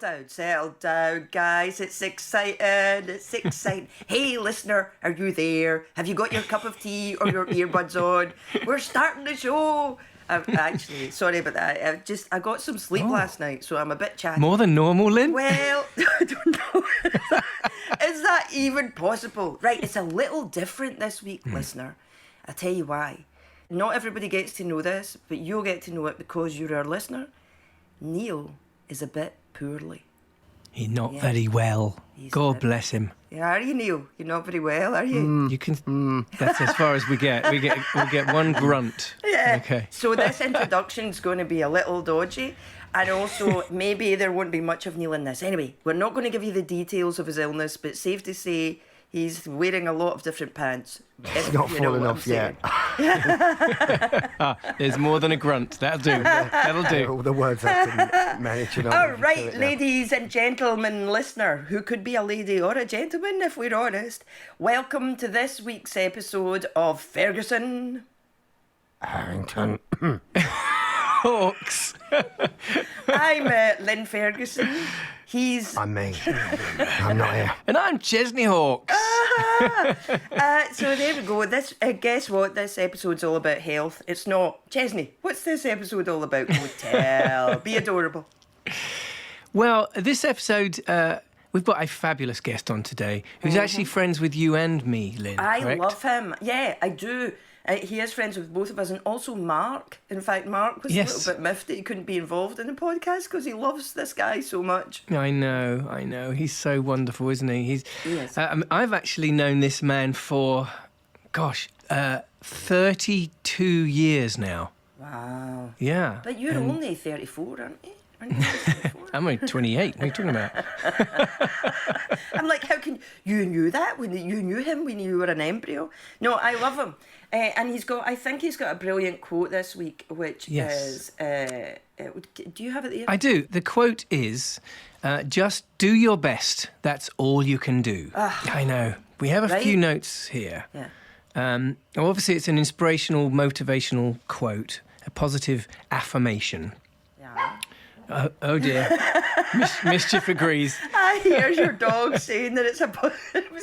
down. Settle down, guys. It's exciting. It's exciting. Hey, listener, are you there? Have you got your cup of tea or your earbuds on? We're starting the show. Actually, sorry about that. I got some sleep last night, so I'm a bit chatty. More than normal, Lynn? Well, I don't know. Is that even possible? Right, it's a little different this week, listener. I'll tell you why. Not everybody gets to know this, but you'll get to know it because you're our listener. Neil is a bit poorly. He's not very well. God bless him. Yeah, are you, Neil? You're not very well, are you? You can. That's as far as we get. We'll get one grunt. Yeah. Okay. So this introduction's going to be a little dodgy. And also, maybe there won't be much of Neil in this. Anyway, we're not going to give you the details of his illness, but safe to say he's wearing a lot of different pants. It's not fallen off yet. There's more than a grunt. That'll do. That'll do. All the words I can manage. All right, ladies and gentlemen, listener, who could be a lady or a gentleman if we're honest, welcome to this week's episode of Ferguson Harrington. Hawks. I'm Lynn Ferguson. I'm me. I'm not here. And I'm Chesney Hawks. So there we go. Guess what? This episode's all about health. It's not. Chesney, what's this episode all about? Go tell. Be adorable. Well, this episode, we've got a fabulous guest on today who's actually friends with you and me, Lynn. I correct? love him. Yeah, I do. He is friends with both of us, and also Mark. In fact, Mark was a little bit miffed that he couldn't be involved in the podcast because he loves this guy so much. I know. He's so wonderful, isn't he? Yes. I've actually known this man for, 32 years now. Wow. Yeah. But you're only 34, aren't you? Aren't you 34? I'm only 28. What are you talking about? I'm like, how can you knew that when you knew him when you were an embryo? No, I love him, and I think he's got a brilliant quote this week, which is, do you have it there? I do. The quote is, "Just do your best. That's all you can do." I know. We have a few notes here. Yeah. Obviously, it's an inspirational, motivational quote, a positive affirmation. Yeah. Oh dear. Mischief agrees. I hear your dog saying that it's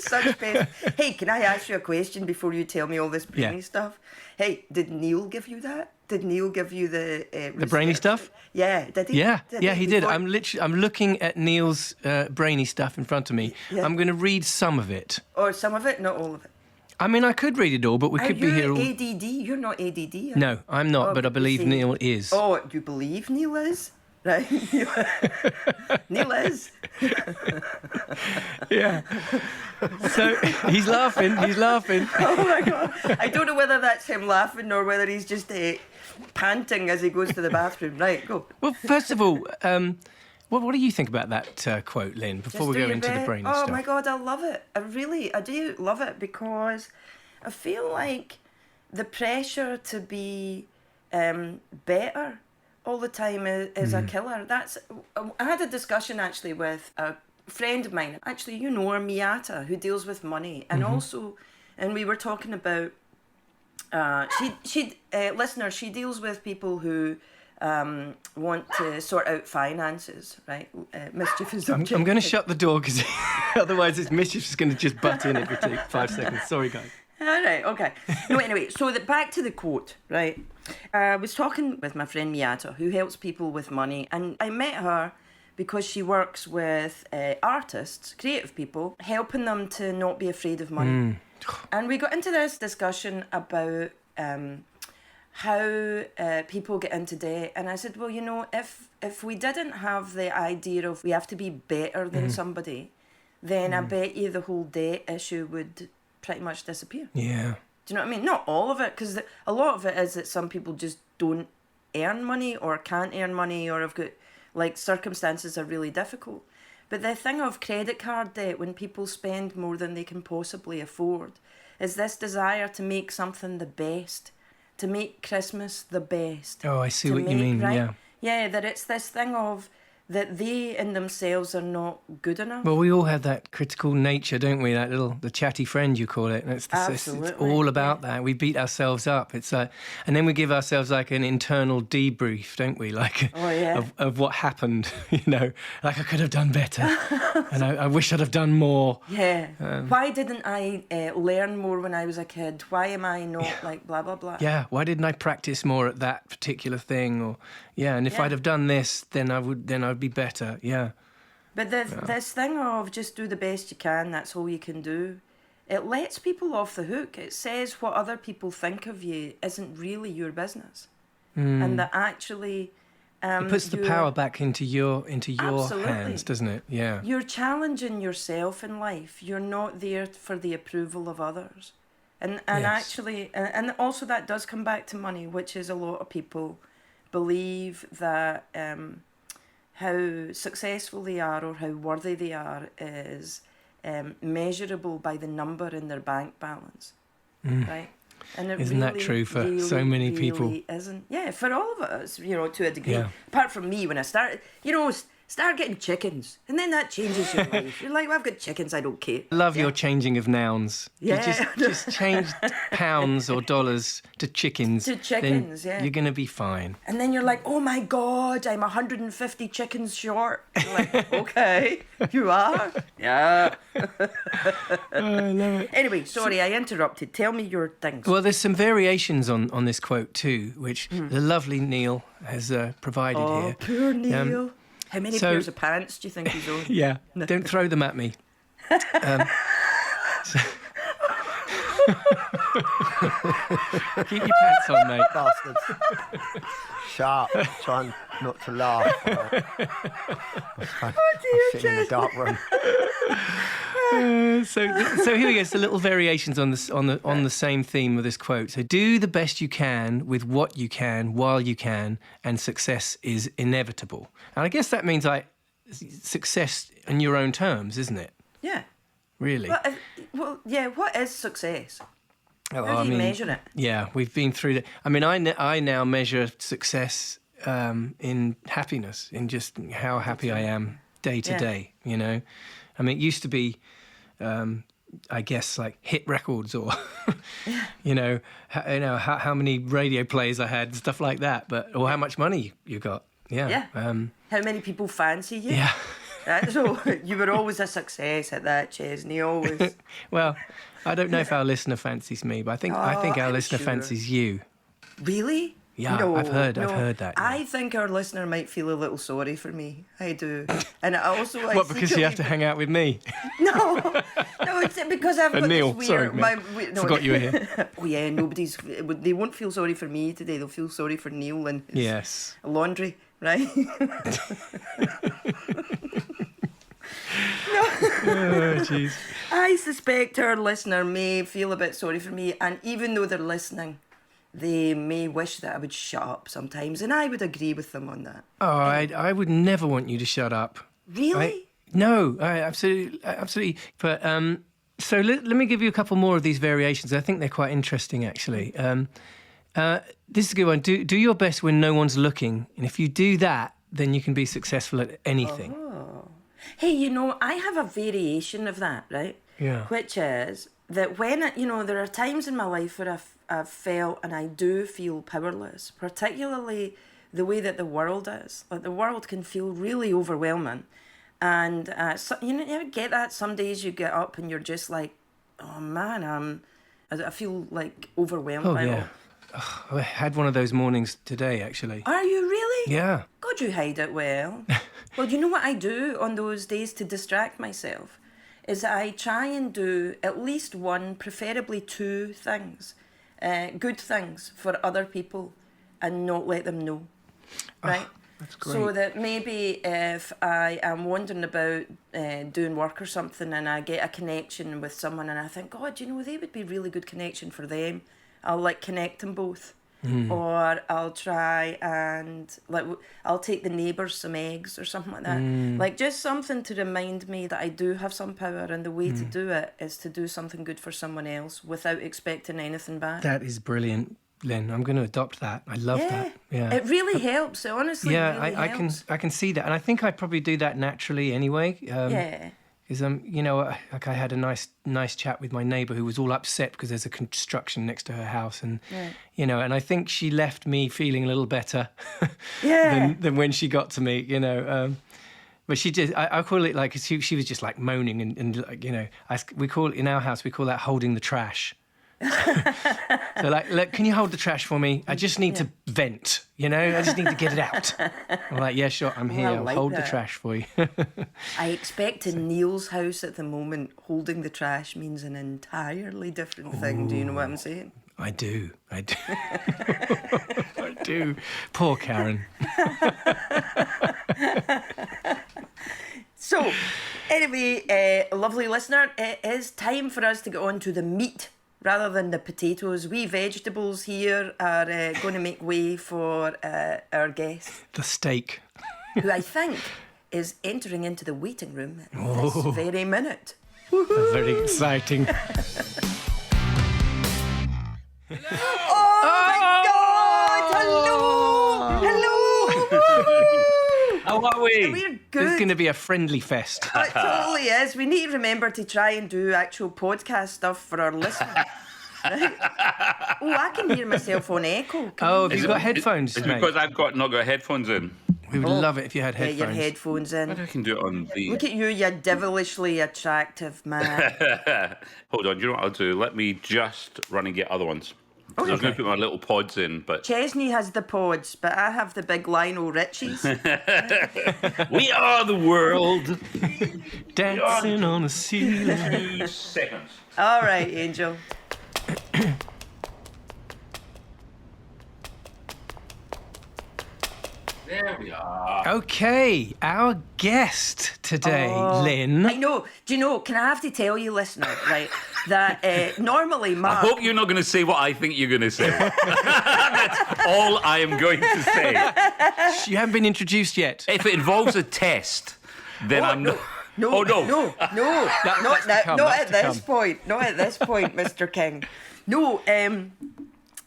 such best. Hey, can I ask you a question before you tell me all this brainy stuff? Hey, did Neil give you that? Did Neil give you the brainy stuff? Yeah, did he? Yeah, he did. Before? I'm looking at Neil's brainy stuff in front of me. Yeah. I'm going to read some of it. Or some of it, not all of it. I mean, I could read it all, but we could be here all... ADD? You're not ADD. No, I'm not, but I believe Neil is. Oh, you believe Neil is? Right. Neil is. Yeah. So he's laughing. Oh my God. I don't know whether that's him laughing or whether he's just panting as he goes to the bathroom. Right, go. Well, first of all, what do you think about that quote, Lynn, before we go into the brainy stuff? Oh my God, I love it. I do love it because I feel like the pressure to be better all the time is a killer. I had a discussion actually with a friend of mine, actually you know her, Miata, who deals with money, and and we were talking about listener, she deals with people who want to sort out finances, right? Mischief is I'm going to shut the door because otherwise Mischief is going to just butt in every 5 seconds. Sorry, guys. All right, okay. No, anyway, so back to the quote, right? I was talking with my friend Miata, who helps people with money, and I met her because she works with artists, creative people, helping them to not be afraid of money. And we got into this discussion about how people get into debt, and I said, well, you know, if we didn't have the idea of we have to be better than somebody, then I bet you the whole debt issue would pretty much disappear. Yeah. Do you know what I mean? Not all of it, because a lot of it is that some people just don't earn money or can't earn money or have got, like, circumstances are really difficult. But the thing of credit card debt, when people spend more than they can possibly afford, is this desire to make something the best, to make Christmas the best. Oh, I see what you mean, right? yeah. Yeah, that it's this thing of that they in themselves are not good enough. Well, we all have that critical nature, don't we? The chatty friend, you call it. Absolutely. It's all about that. We beat ourselves up. It's like, and then we give ourselves like an internal debrief, don't we? Like, of what happened. Like I could have done better, and I wish I'd have done more. Yeah. Why didn't I learn more when I was a kid? Why am I not like blah blah blah? Yeah. Why didn't I practice more at that particular thing? Or and if I'd have done this, then I'd be better. Yeah. But this thing of just do the best you can, that's all you can do, it lets people off the hook. It says what other people think of you isn't really your business. And that actually... it puts the power back into your Absolutely. hands, doesn't it? Yeah. You're challenging yourself in life. You're not there for the approval of others. And actually... And also that does come back to money, which is a lot of people believe that... how successful they are or how worthy they are is measurable by the number in their bank balance, right? And it Isn't that true for so many people? Really isn't. Yeah, for all of us, to a degree. Yeah. Apart from me, when I started, start getting chickens, and then that changes your life. You're like, well, I've got chickens, I don't care. I love your changing of nouns. Yeah. You just change pounds or dollars to chickens. To chickens, then yeah. You're going to be fine. And then you're like, oh my God, I'm 150 chickens short. You're like, okay, you are? Yeah. I love it. Anyway, sorry, I interrupted. Tell me your things. Well, there's some variations on this quote too, which the lovely Neil has provided here. Oh, poor Neil. How many pairs of pants do you think he's on? Yeah, don't throw them at me. Keep your pants on, mate. Bastards. Sharp. Trying not to laugh. I'm sitting in the dark room. So here we go. So little variations on the same theme of this quote. So do the best you can with what you can while you can, and success is inevitable. And I guess that means like success in your own terms, isn't it? Yeah. Really? Well, yeah. What is success? Well, How do you measure it? Yeah, we've been through that. I mean, I now measure success in happiness, in just how happy I am day to day. I mean, it used to be, I guess, like hit records or, how many radio plays I had and stuff like that, or how much money you got. Yeah. Yeah. How many people fancy you? Yeah. So you were always a success at that, Chesney. Always. Well, I don't know if our listener fancies me, but I think our listener sure. fancies you. Really? Yeah, no, I've heard that. Yeah. I think our listener might feel a little sorry for me. I do. And I also... What, because you have to hang out with me? No, it's because I've got Neil, this weird... sorry, Neil. Forgot you were here. Oh yeah, they won't feel sorry for me today. They'll feel sorry for Neil and his laundry, right? Oh, jeez. I suspect our listener may feel a bit sorry for me, and even though they're listening, they may wish that I would shut up sometimes, and I would agree with them on that. Oh, I would never want you to shut up. Really? No, absolutely. But so let me give you a couple more of these variations. I think they're quite interesting, actually. This is a good one. Do your best when no one's looking, and if you do that, then you can be successful at anything. Oh. Hey, I have a variation of that, right? Yeah. Which is that when, there are times in my life where I've felt, and I do feel powerless, particularly the way that the world is. Like, the world can feel really overwhelming. And, you ever get that? Some days you get up and you're just like, oh, man, I feel, like, overwhelmed by it all. I had one of those mornings today, actually. Are you really? Yeah. God, you hide it well. Well, you know what I do on those days to distract myself? Is I try and do at least one, preferably two things, good things for other people, and not let them know, right? That's great. So that maybe if I am wandering about doing work or something and I get a connection with someone and I think, God, they would be a really good connection for them, I'll connect them both. Or I'll try and I'll take the neighbours some eggs or something like that. Just something to remind me that I do have some power, and the way to do it is to do something good for someone else without expecting anything back. That is brilliant. Len. I'm going to adopt that. I love that. Yeah. It really helps. It honestly Yeah, really helps. I can see that, and I think I probably do that naturally anyway. Yeah. Because like I had a nice chat with my neighbour who was all upset because there's a construction next to her house, and and I think she left me feeling a little better than when she got to me. But she just, I call it like, she was just like moaning and like, we call it in our house, we call that holding the trash. So like, look, can you hold the trash for me? I just need to vent, I just need to get it out. I'm like, yeah, sure, I'm here. I'll hold the trash for you. I expect in Neil's house at the moment, holding the trash means an entirely different thing. Do you know what I'm saying? I do. I do. Poor Karen. So, anyway, lovely listener, it is time for us to get on to the meat rather than the potatoes. We vegetables here are going to make way for our guest, The steak. who I think is entering into the waiting room this very minute. That's very exciting. Oh my God! Hello! How are we? We're good. It's going to be a friendly fest. It totally is. We need to remember to try and do actual podcast stuff for our listeners. Right? Oh, I can hear myself on echo. Have you got headphones, It's mate? because I've not got headphones in. We would love it if you had Get your headphones. headphones in. I can do it on the... Look at you, you devilishly attractive man. Hold on, do you know what I'll do? Let me just run and get other ones. 'Cause I was going to put my little pods in, but... Chesney has the pods, but I have the big Lionel Richies. We are the world. Dancing on the ceiling. 2 seconds. All right, Angel. There we are. Okay, our guest today, Lynn. I know. Do you know, can I have to tell you, listener, right, that normally I Mark... hope you're not going to say what I think you're going to say. That's all I am going to say. You haven't been introduced yet. If it involves a test, then I'm not... No, Oh, no. not at this point. Not at this point, Mr. King. No, what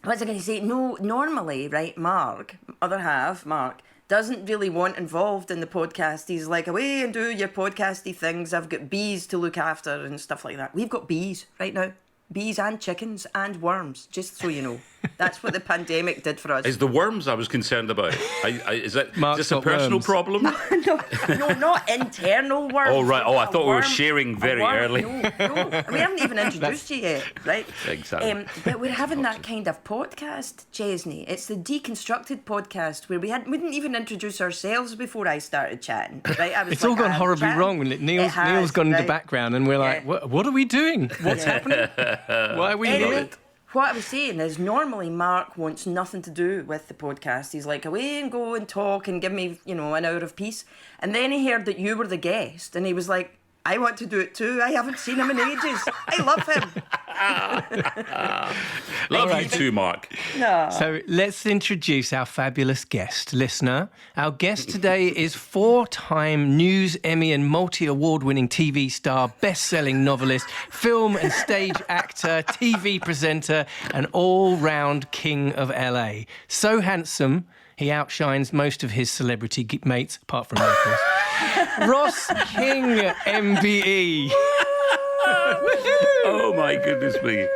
was I going to say? No, normally, right, Mark, other half, Mark, doesn't really want involved in the podcast. He's like, away and do your podcasty things. I've got bees to look after and stuff like that. We've got bees right now. Bees and chickens and worms, just so you know. That's what the pandemic did for us. It's the worms I was concerned about. Is that Mark's just a got personal worms. problem? No, not internal worms. Oh, right. Oh, I A thought we were worm- sharing a very worm- early. No, we haven't even introduced you yet, right? Exactly. But we're having that kind of podcast, Chesney. It's the Deconstructed podcast where we didn't even introduce ourselves before I started chatting, right? I was It's all like, gone I'm horribly chatting. wrong. Neil's It has, gone into right? background, and we're like, Yeah. what are we doing? What's happening? Why are we Anyway, here? what I was saying is normally Mark wants nothing to do with the podcast. He's like, away and go and talk and give me, an hour of peace. And then he heard that you were the guest and he was like, I want to do it too. I haven't seen him in ages. I love him. Love you too, Mark. No. So let's introduce our fabulous guest, listener. Our guest today is 4-time News, Emmy and multi-award-winning TV star, best-selling novelist, film and stage actor, TV presenter, and all-round king of LA. So handsome, he outshines most of his celebrity mates, apart from me, of course. Ross King, MBE. Oh, my goodness me.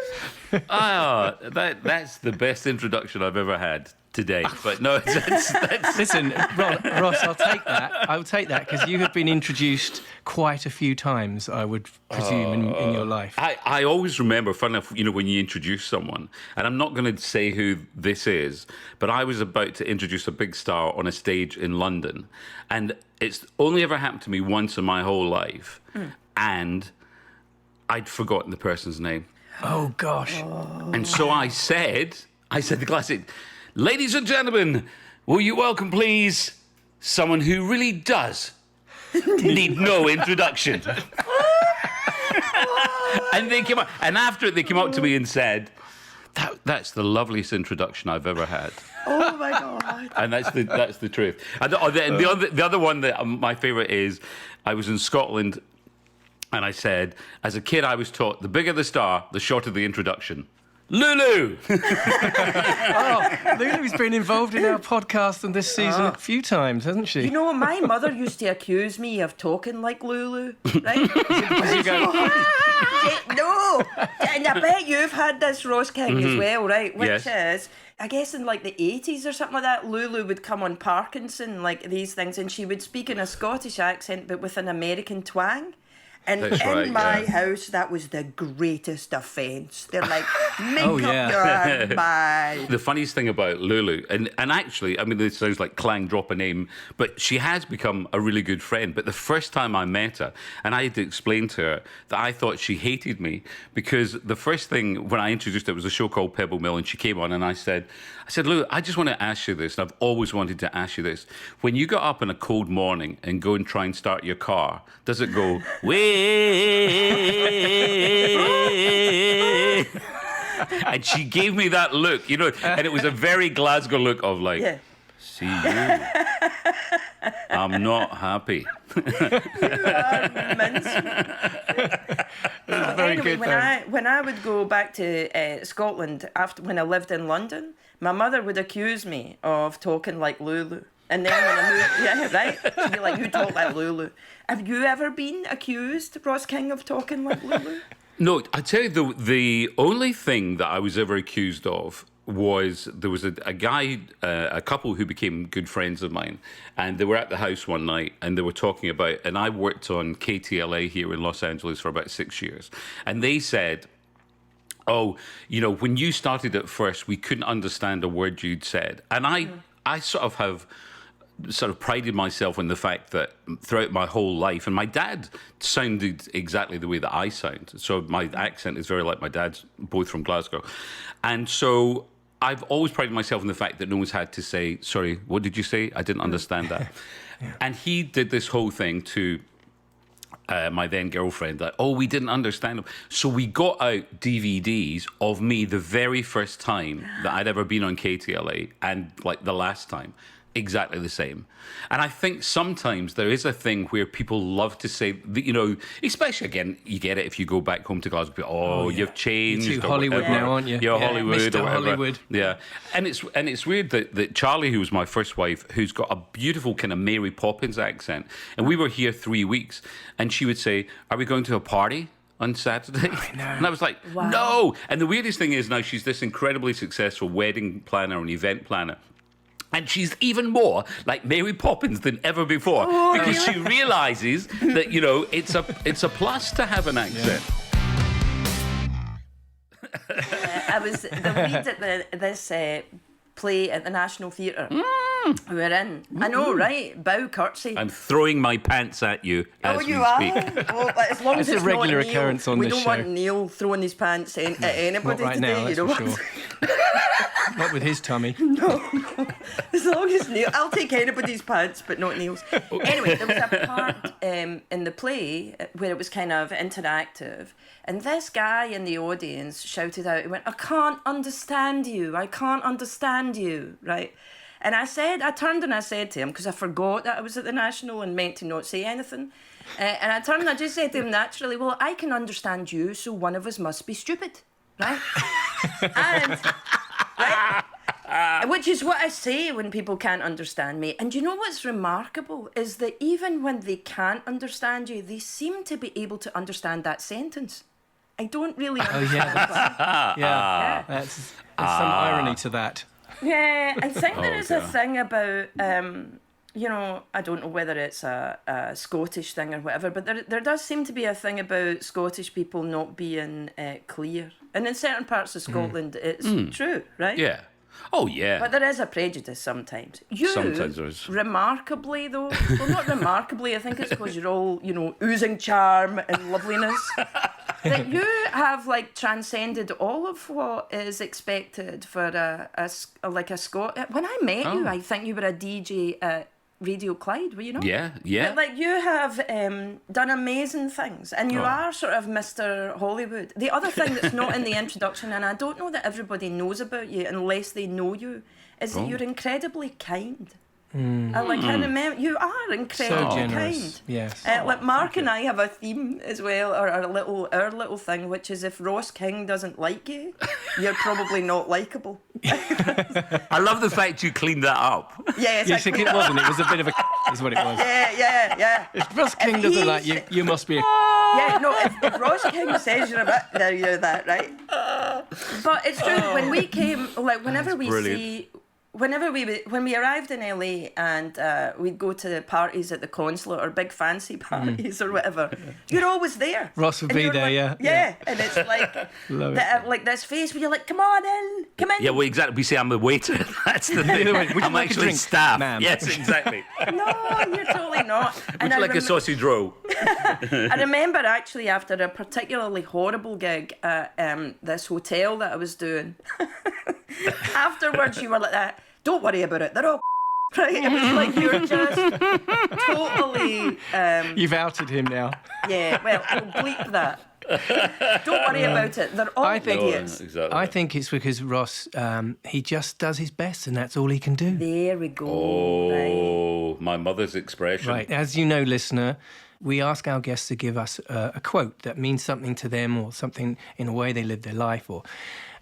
That's the best introduction I've ever had today. But no, that's Listen, Ross, I'll take that. I'll take that because you have been introduced quite a few times, I would presume, in your life. I always remember, fun enough, when you introduce someone, and I'm not going to say who this is, but I was about to introduce a big star on a stage in London, and it's only ever happened to me once in my whole life, and I'd forgotten the person's name. Oh, gosh. And so I said the classic, ladies and gentlemen, will you welcome, please, someone who really does need no introduction. And they came up, and after it, they came up to me and said, that's the loveliest introduction I've ever had. Oh my God. And that's the truth. And the other one that my favourite is, I was in Scotland, and I said, as a kid, I was taught the bigger the star, the shorter the introduction. Lulu. Lulu's been involved in our podcast and this season a few times, hasn't she? You know, my mother used to accuse me of talking like Lulu, right? As you go, No, and I bet you've had this, Ross King, as well, right? Which Yes. is, I guess in like the 80s or something like that, Lulu would come on Parkinson, like these things, and she would speak in a Scottish accent but with an American twang. And That's in right, my yeah. house, that was the greatest offence. They're like, make Oh, up yeah. your mind. The funniest thing about Lulu, and actually, I mean, this sounds like Clang drop a name, but she has become a really good friend. But the first time I met her, and I had to explain to her that I thought she hated me because the first thing when I introduced her, it was a show called Pebble Mill, and she came on, and I said, Lulu, I just want to ask you this, and I've always wanted to ask you this. When you got up on a cold morning and go and try and start your car, does it go, way? And she gave me that look, you know, and it was a very Glasgow look of like, Yeah. see you. I'm not happy. very good, when I would go back to Scotland after when I lived in London, my mother would accuse me of talking like Lulu. And then when I moved, yeah, right, she'd be like, "You talk like Lulu." Have you ever been accused, Ross King, of talking like Lulu? No, I tell you, the only thing that I was ever accused of was there was a guy, a couple who became good friends of mine, and they were at the house one night and they were talking about, and I worked on KTLA here in Los Angeles for about 6 years, and they said, oh, you know, when you started at first, we couldn't understand a word you'd said. And I sort of have prided myself in the fact that throughout my whole life, and my dad sounded exactly the way that I sound. So my accent is very like my dad's, both from Glasgow. And so I've always prided myself in the fact that no one's had to say, sorry, what did you say? I didn't understand that. And he did this whole thing to my then girlfriend that, oh, we didn't understand him. So we got out DVDs of me the very first time that I'd ever been on KTLA and like the last time. Exactly the same. And I think sometimes there is a thing where people love to say, that, you know, especially again, you get it if you go back home to Glasgow, oh, you've changed. You're too or Hollywood whatever. now, aren't you? You're Yeah. Hollywood Mr. or whatever. Hollywood. Yeah. And it's weird that Charlie, who was my first wife, who's got a beautiful kind of Mary Poppins accent, and we were here 3 weeks, and she would say, are we going to a party on Saturday? And I was like, no. And the weirdest thing is now she's this incredibly successful wedding planner and event planner. And she's even more like Mary Poppins than ever before because she realises that, you know, it's a plus to have an accent. I was the lead at this play at the National Theatre. We were in. I know, right? Bow curtsy. I'm throwing my pants at you as we you speak. are. Well, but as long as It's a it's regular not Neil, occurrence on we this don't show. want Neil throwing his pants at anybody Not right today. now, you that's know for what? sure. Not with his tummy. As long as Neil, I'll take anybody's pants, but not Neil's. Anyway, there was a part in the play where it was kind of interactive, and this guy in the audience shouted out, he went, I can't understand you, right? And I turned and I said to him, because I forgot that I was at the National and meant to not say anything, and I turned and I just said to him naturally, well, I can understand you, so one of us must be stupid, right? And... right? Which is what I say when people can't understand me. And you know what's remarkable is that even when they can't understand you, they seem to be able to understand that sentence. I don't really understand why. Yeah. There's some irony to that. Yeah, I think there is a okay. thing about, you know, I don't know whether it's a Scottish thing or whatever, but there does seem to be a thing about Scottish people not being clear. And in certain parts of Scotland, it's true, right? Yeah. Oh, yeah. But there is a prejudice sometimes. Sometimes there is. Remarkably, though, well, not remarkably, I think it's because you're all, you know, oozing charm and loveliness, that you have, like, transcended all of what is expected for a Scot. When I met you, I think you were a DJ at Radio Clyde, were you not? Yeah. But, like, you have done amazing things, and you are sort of Mr. Hollywood. The other thing that's not in the introduction, and I don't know that everybody knows about you unless they know you, is that you're incredibly kind. I can remember. You are incredibly generous. kind. Yes. Like Mark and I have a theme as well, or our little thing, which is if Ross King doesn't like you, you're probably not likable. I love the fact you cleaned that up. Yes, Yes, it wasn't. It was a bit of a is what it was. yeah. If Ross King doesn't like you, you must be a Yeah, no, if Ross King says you're a bit, now you're that, right? But it's true, when we came, like, whenever we brilliant. see, when we arrived in LA and we'd go to parties at the consulate or big fancy parties or whatever, you're always there. Ross would And be you're there, like, yeah. and it's like, Love it. like this face where you're like, come on in, come in. Yeah, well, exactly. We say I'm a waiter. That's the thing. Would you I'm like a actually drink, staff. ma'am? Yes, exactly. No, you're totally not. Would you like a sausage roll? I remember actually after a particularly horrible gig at this hotel that I was doing, afterwards you were like that, don't worry about it, they're all right? It was like you were just totally, You've outed him now. yeah, well, we'll bleep that. Don't worry about it, they're all I think- idiots. Exactly. I think it's because Ross, he just does his best, and that's all he can do. There we go. Right. Oh, my mother's expression. Right. As you know, listener, we ask our guests to give us a quote that means something to them or something in a way they live their life.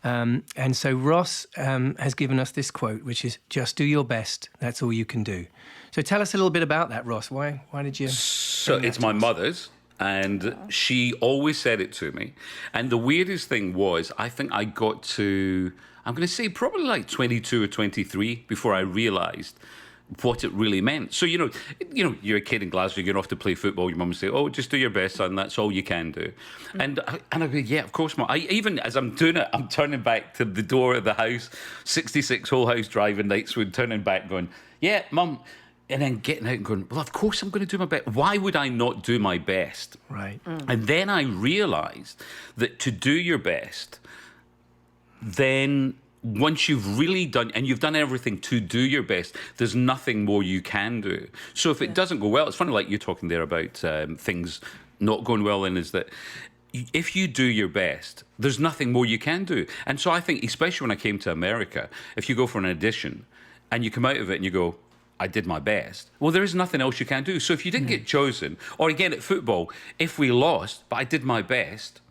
And so Ross has given us this quote, which is, just do your best. That's all you can do. So tell us a little bit about that, Ross. Why did you... So it's my mother's, and she always said it to me. And the weirdest thing was, I think I got to, I'm going to say probably like 22 or 23 before I realised what it really meant. So, you know, you're a kid in Glasgow, you're off to play football, your mum would say, oh, just do your best, son, that's all you can do. And I go, yeah, of course, Mum. Even as I'm doing it, I'm turning back to the door of the house, 66 Whole House Drive in Knightswood, turning back going, yeah, Mum. And then getting out and going, well, of course I'm going to do my best. Why would I not do my best? Right. And then I realised that to do your best, then once you've really done, and you've done everything to do your best, there's nothing more you can do. So if it doesn't go well, it's funny, like you're talking there about things not going well, and is that if you do your best, there's nothing more you can do. And so I think, especially when I came to America, if you go for an audition and you come out of it and you go, I did my best. Well, there is nothing else you can do. So if you didn't get chosen, or again at football, if we lost, but I did my best,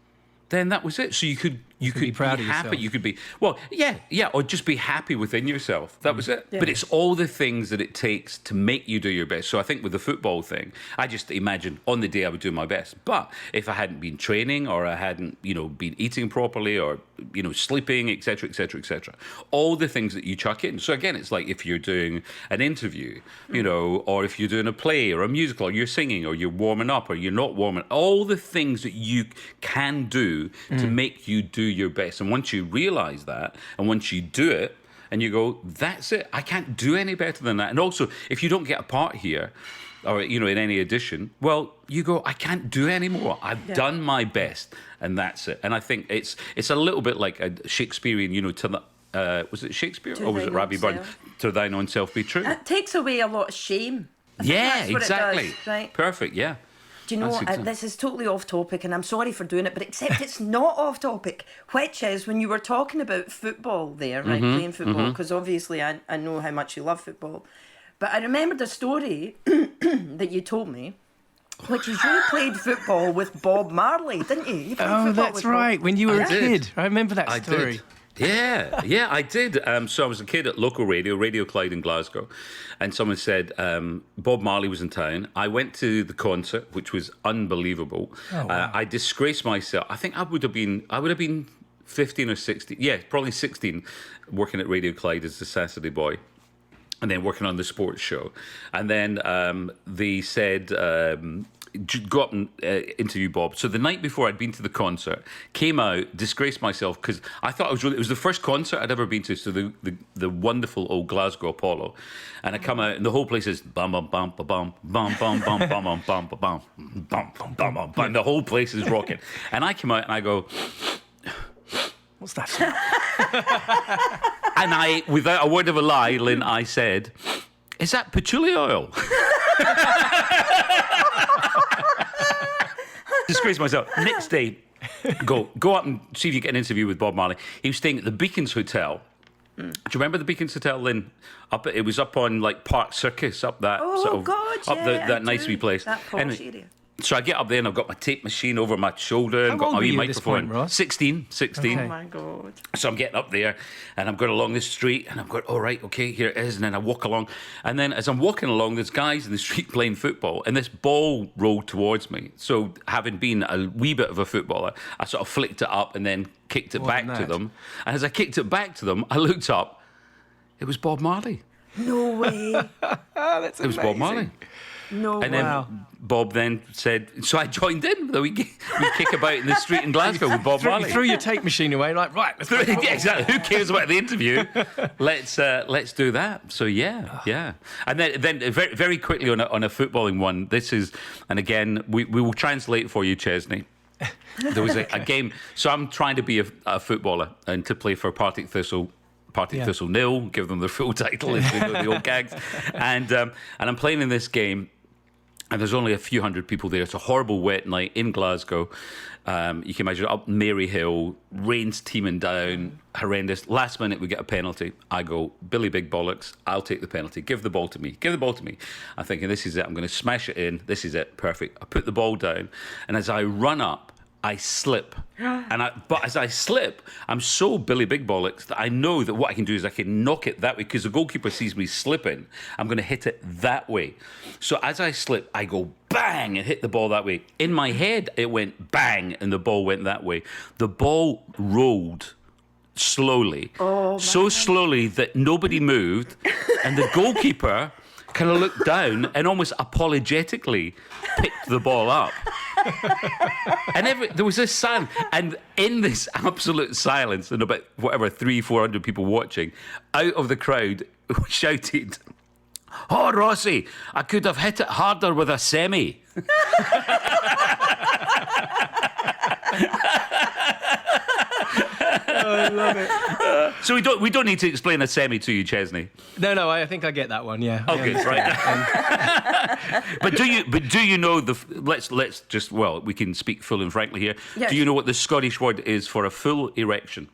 then that was it. So you could be proud of happy. yourself. You could be, well, yeah, or just be happy within yourself. That was it. Yeah. But it's all the things that it takes to make you do your best. So I think with the football thing, I just imagine on the day I would do my best. But if I hadn't been training, or I hadn't, been eating properly, or, sleeping, etc., etc., etc., all the things that you chuck in. So again, it's like if you're doing an interview, or if you're doing a play or a musical, or you're singing, or you're warming up, or you're not warming, all the things that you can do to make you do your best. And once you realize that, and once you do it, and you go, that's it, I can't do any better than that. And also, if you don't get a part here, or in any audition, well, you go, I can't do any more. I've done my best, and that's it. And I think it's a little bit like a Shakespearean, to the was it Shakespeare, or was it thine Rabbie own Burns? self. To thine own self be true. It takes away a lot of shame. I think Yeah, that's what exactly. It does, right? Perfect. Yeah. Do you know, That's exactly- this is totally off topic, and I'm sorry for doing it, but except it's not off topic, which is when you were talking about football there, right, playing football, because obviously I know how much you love football. But I remembered a story that you told me, which is you played football with Bob Marley, didn't you? You played Oh, football that's with Bob. right. When you were a did. kid. I remember that I story. did. Yeah, I did. So I was a kid at local Radio Clyde in Glasgow, and someone said Bob Marley was in town. I went to the concert, which was unbelievable. Oh, wow. I disgraced myself. I think I would have been 15 or 16. Yeah, probably 16, working at Radio Clyde as the Saturday boy, and then working on the sports show. And then they said, go up and interview Bob. So the night before I'd been to the concert, came out, disgraced myself, because I thought it was the first concert I'd ever been to, so the wonderful old Glasgow Apollo. And I come out, and the whole place is bum bum bum bum bum bum bum bum bum bum bum bum bum bum bum bum, and the whole place is rocking. And I come out and I go, What's that? and I, without a word of a lie, Lynn, I said, is that patchouli oil? Disgrace myself. Next day, go up and see if you get an interview with Bob Marley. He was staying at the Beacons Hotel Do you remember the Beacons Hotel, Lynn? It was up on like Park Circus, up that that nice wee place. That posh area. So I get up there and I've got my tape machine over my shoulder and How got old my were wee you at this microphone. point, Ross? 16. Okay. Oh my God. So I'm getting up there and I'm going along the street and I'm going, all right, okay, here it is. And then I walk along. And then as I'm walking along, there's guys in the street playing football and this ball rolled towards me. So having been a wee bit of a footballer, I sort of flicked it up and then kicked it back to them. And as I kicked it back to them, I looked up. It was Bob Marley. No way. That's It was Bob Marley. No And way. then Bob then said, so I joined in. We kick about in the street in Glasgow with Bob You Marley. threw your tape machine away, like, right, let's play football. Yeah, exactly. Who cares about the interview? Let's do that. So yeah. And then very, very quickly on a footballing one. This is, and again we will translate for you, Chesney. There was a game. So I'm trying to be a footballer and to play for Partick Thistle. Partick Thistle nil. Give them their full title, as we know the old gags. And I'm playing in this game. And there's only a few hundred people there. It's a horrible wet night in Glasgow. You can imagine up Mary Hill, rain's teeming down, horrendous. Last minute, we get a penalty. I go, Billy Big Bollocks, I'll take the penalty. Give the ball to me. I'm thinking, this is it. I'm going to smash it in. This is it. Perfect. I put the ball down. And as I run up, I slip. But as I slip, I'm so Billy Big Bollocks that I know that what I can do is I can knock it that way because the goalkeeper sees me slipping. I'm going to hit it that way. So as I slip, I go bang and hit the ball that way. In my head, it went bang and the ball went that way. The ball rolled slowly. So slowly that nobody moved. And the goalkeeper kind of looked down and almost apologetically picked the ball up. And there was this silence, and in this absolute silence, and about 300-400 people watching, out of the crowd shouted, "Oh, Rossi, I could have hit it harder with a semi." I love it. So we don't need to explain a semi to you, Chesney. No, I think I get that one. Yeah. Okay, right. But do you know let's just we can speak full and frankly here. Yes. Do you know what the Scottish word is for a full erection?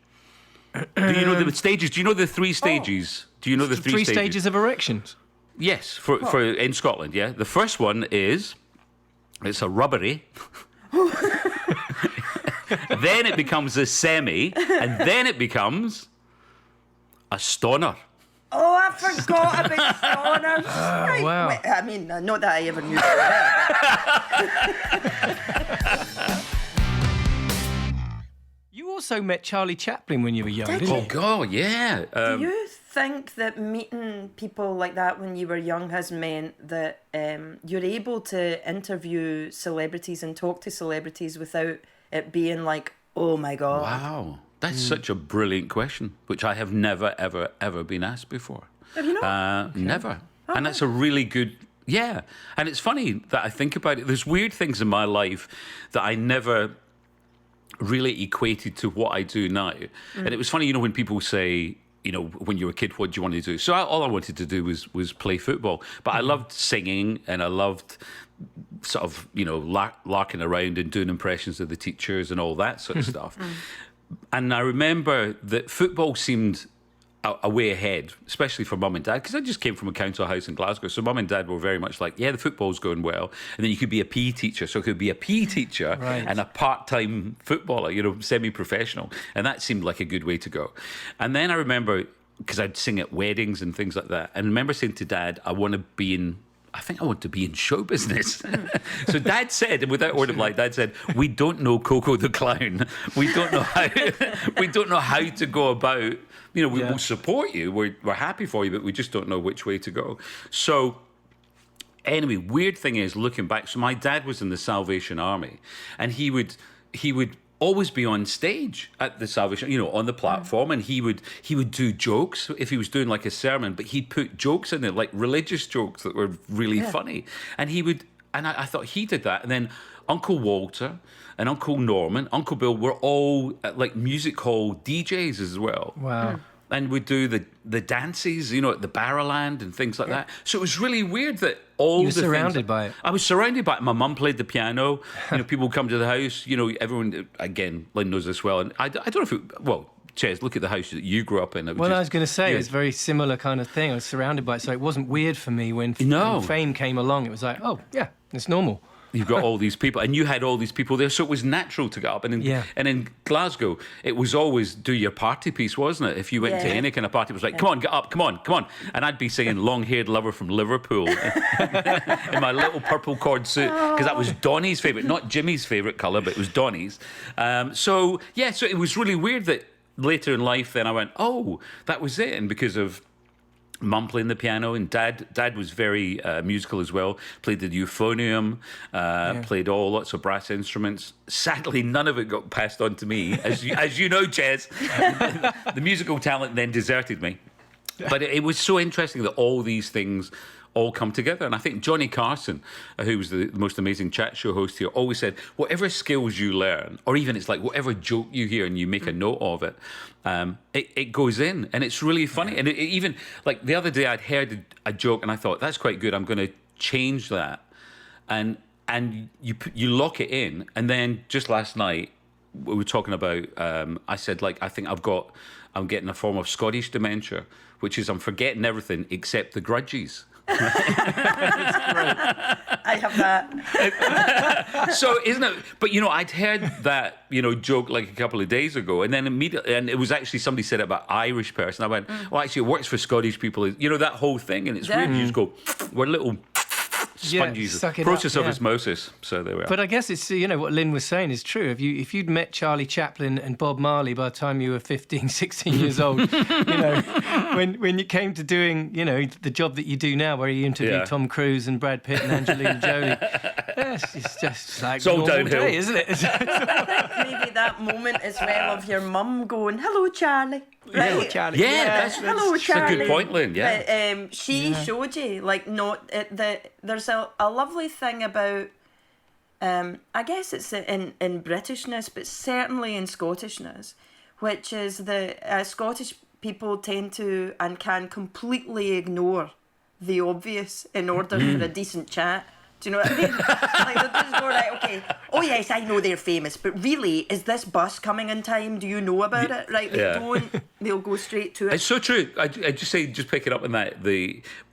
Do you know the stages? Do you know the three stages? Do you know the three stages of erections? Yes, for in Scotland, yeah. The first one is it's a rubbery. Then it becomes a semi, and then it becomes a stoner. Oh, I forgot about stoners. Right, wow. wait, I mean, not that I ever knew that. You also met Charlie Chaplin when you were young, didn't Oh you? God, yeah. Do you think that meeting people like that when you were young has meant that you're able to interview celebrities and talk to celebrities without it being like, oh my God? Wow, that's such a brilliant question, which I have never, ever, ever been asked before. Have you not? Never. And that's a really good, yeah. And it's funny that I think about it. There's weird things in my life that I never really equated to what I do now. And it was funny, when people say, when you were a kid, what do you want to do? So all I wanted to do was play football. But I loved singing and I loved sort of, larking around and doing impressions of the teachers and all that sort of stuff. And I remember that football seemed a way ahead, especially for mum and dad, because I just came from a council house in Glasgow. So mum and dad were very much like, yeah, the football's going well. And then you could be a PE teacher. So it could be a PE teacher and a part-time footballer, semi-professional. And that seemed like a good way to go. And then I remember, because I'd sing at weddings and things like that, and I remember saying to Dad, I want to be in show business. So Dad said, and without word of lie, Dad said, we don't know Coco the Clown. We don't know how to go about, we will support you. We're happy for you, but we just don't know which way to go. So anyway, weird thing is, looking back, so my dad was in the Salvation Army, and he would always be on stage at the Salvation, on the platform, and he would do jokes if he was doing like a sermon, but he'd put jokes in there, like religious jokes that were really funny. And I thought he did that. And then Uncle Walter and Uncle Norman, Uncle Bill were all like music hall DJs as well. Wow. And we'd do the dances, at the Barrowland and things like that. So it was really weird that you were surrounded by it. I was surrounded by it. My mum played the piano. People would come to the house. Everyone, again, Lynn knows this well. And I don't know if Ches, look at the house that you grew up in. Well, I was going to say, yeah. it's a very similar kind of thing. I was surrounded by it, so it wasn't weird for me when fame came along. It was like, oh, yeah, it's normal. You've got all these people, and you had all these people there, so it was natural to get up. And in Glasgow, it was always do your party piece, wasn't it? If you went to any kind of party, it was like, come on, get up, come on, come on. And I'd be singing Long-Haired Lover from Liverpool in my little purple cord suit, because that was Donnie's favourite, not Jimmy's favourite colour, but it was Donnie's. So it was really weird that later in life, then I went, oh, that was it. And because of Mum playing the piano, and Dad was very musical as well. Played the euphonium, played lots of brass instruments. Sadly, none of it got passed on to me, as you know, Ches. The musical talent then deserted me. But it was so interesting that all these things all come together. And I think Johnny Carson, who was the most amazing chat show host here, always said, whatever skills you learn, or even it's like whatever joke you hear and you make a note of it, it goes in, and it's really funny. And it even, like the other day, I'd heard a joke and I thought, that's quite good, I'm going to change that. And you lock it in. And then just last night, we were talking about, I said, like, I think I'm getting a form of Scottish dementia, which is I'm forgetting everything except the grudges. I have that. So isn't it? But I'd heard that joke like a couple of days ago, and then immediately, and it was actually somebody said it about Irish person. I went, well, actually, it works for Scottish people. That whole thing, and it's weird. You just go, we're little sponges. Process of osmosis. So there we are. But I guess it's what Lynn was saying is true. If you'd met Charlie Chaplin and Bob Marley by the time you were 15, 16 years old, when you came to doing the job that you do now, where you interview Tom Cruise and Brad Pitt and Angelina Jolie, it's just like it's all downhill, day, isn't it? I think maybe that moment as well of your mum going, "Hello, Charlie." Right? Hello, Charlie. That's Hello, Charlie. a good point, Lynn. Yeah. But she showed you, like, there's a lovely thing about, I guess it's in Britishness, but certainly in Scottishness, which is that Scottish people tend to and can completely ignore the obvious in order for a decent chat. Do you know what I mean? Like, they'll just go, right, okay, oh yes, I know they're famous, but really, is this bus coming in time? Do you know about it? Right, they'll go straight to it. It's so true. I just pick it up on that.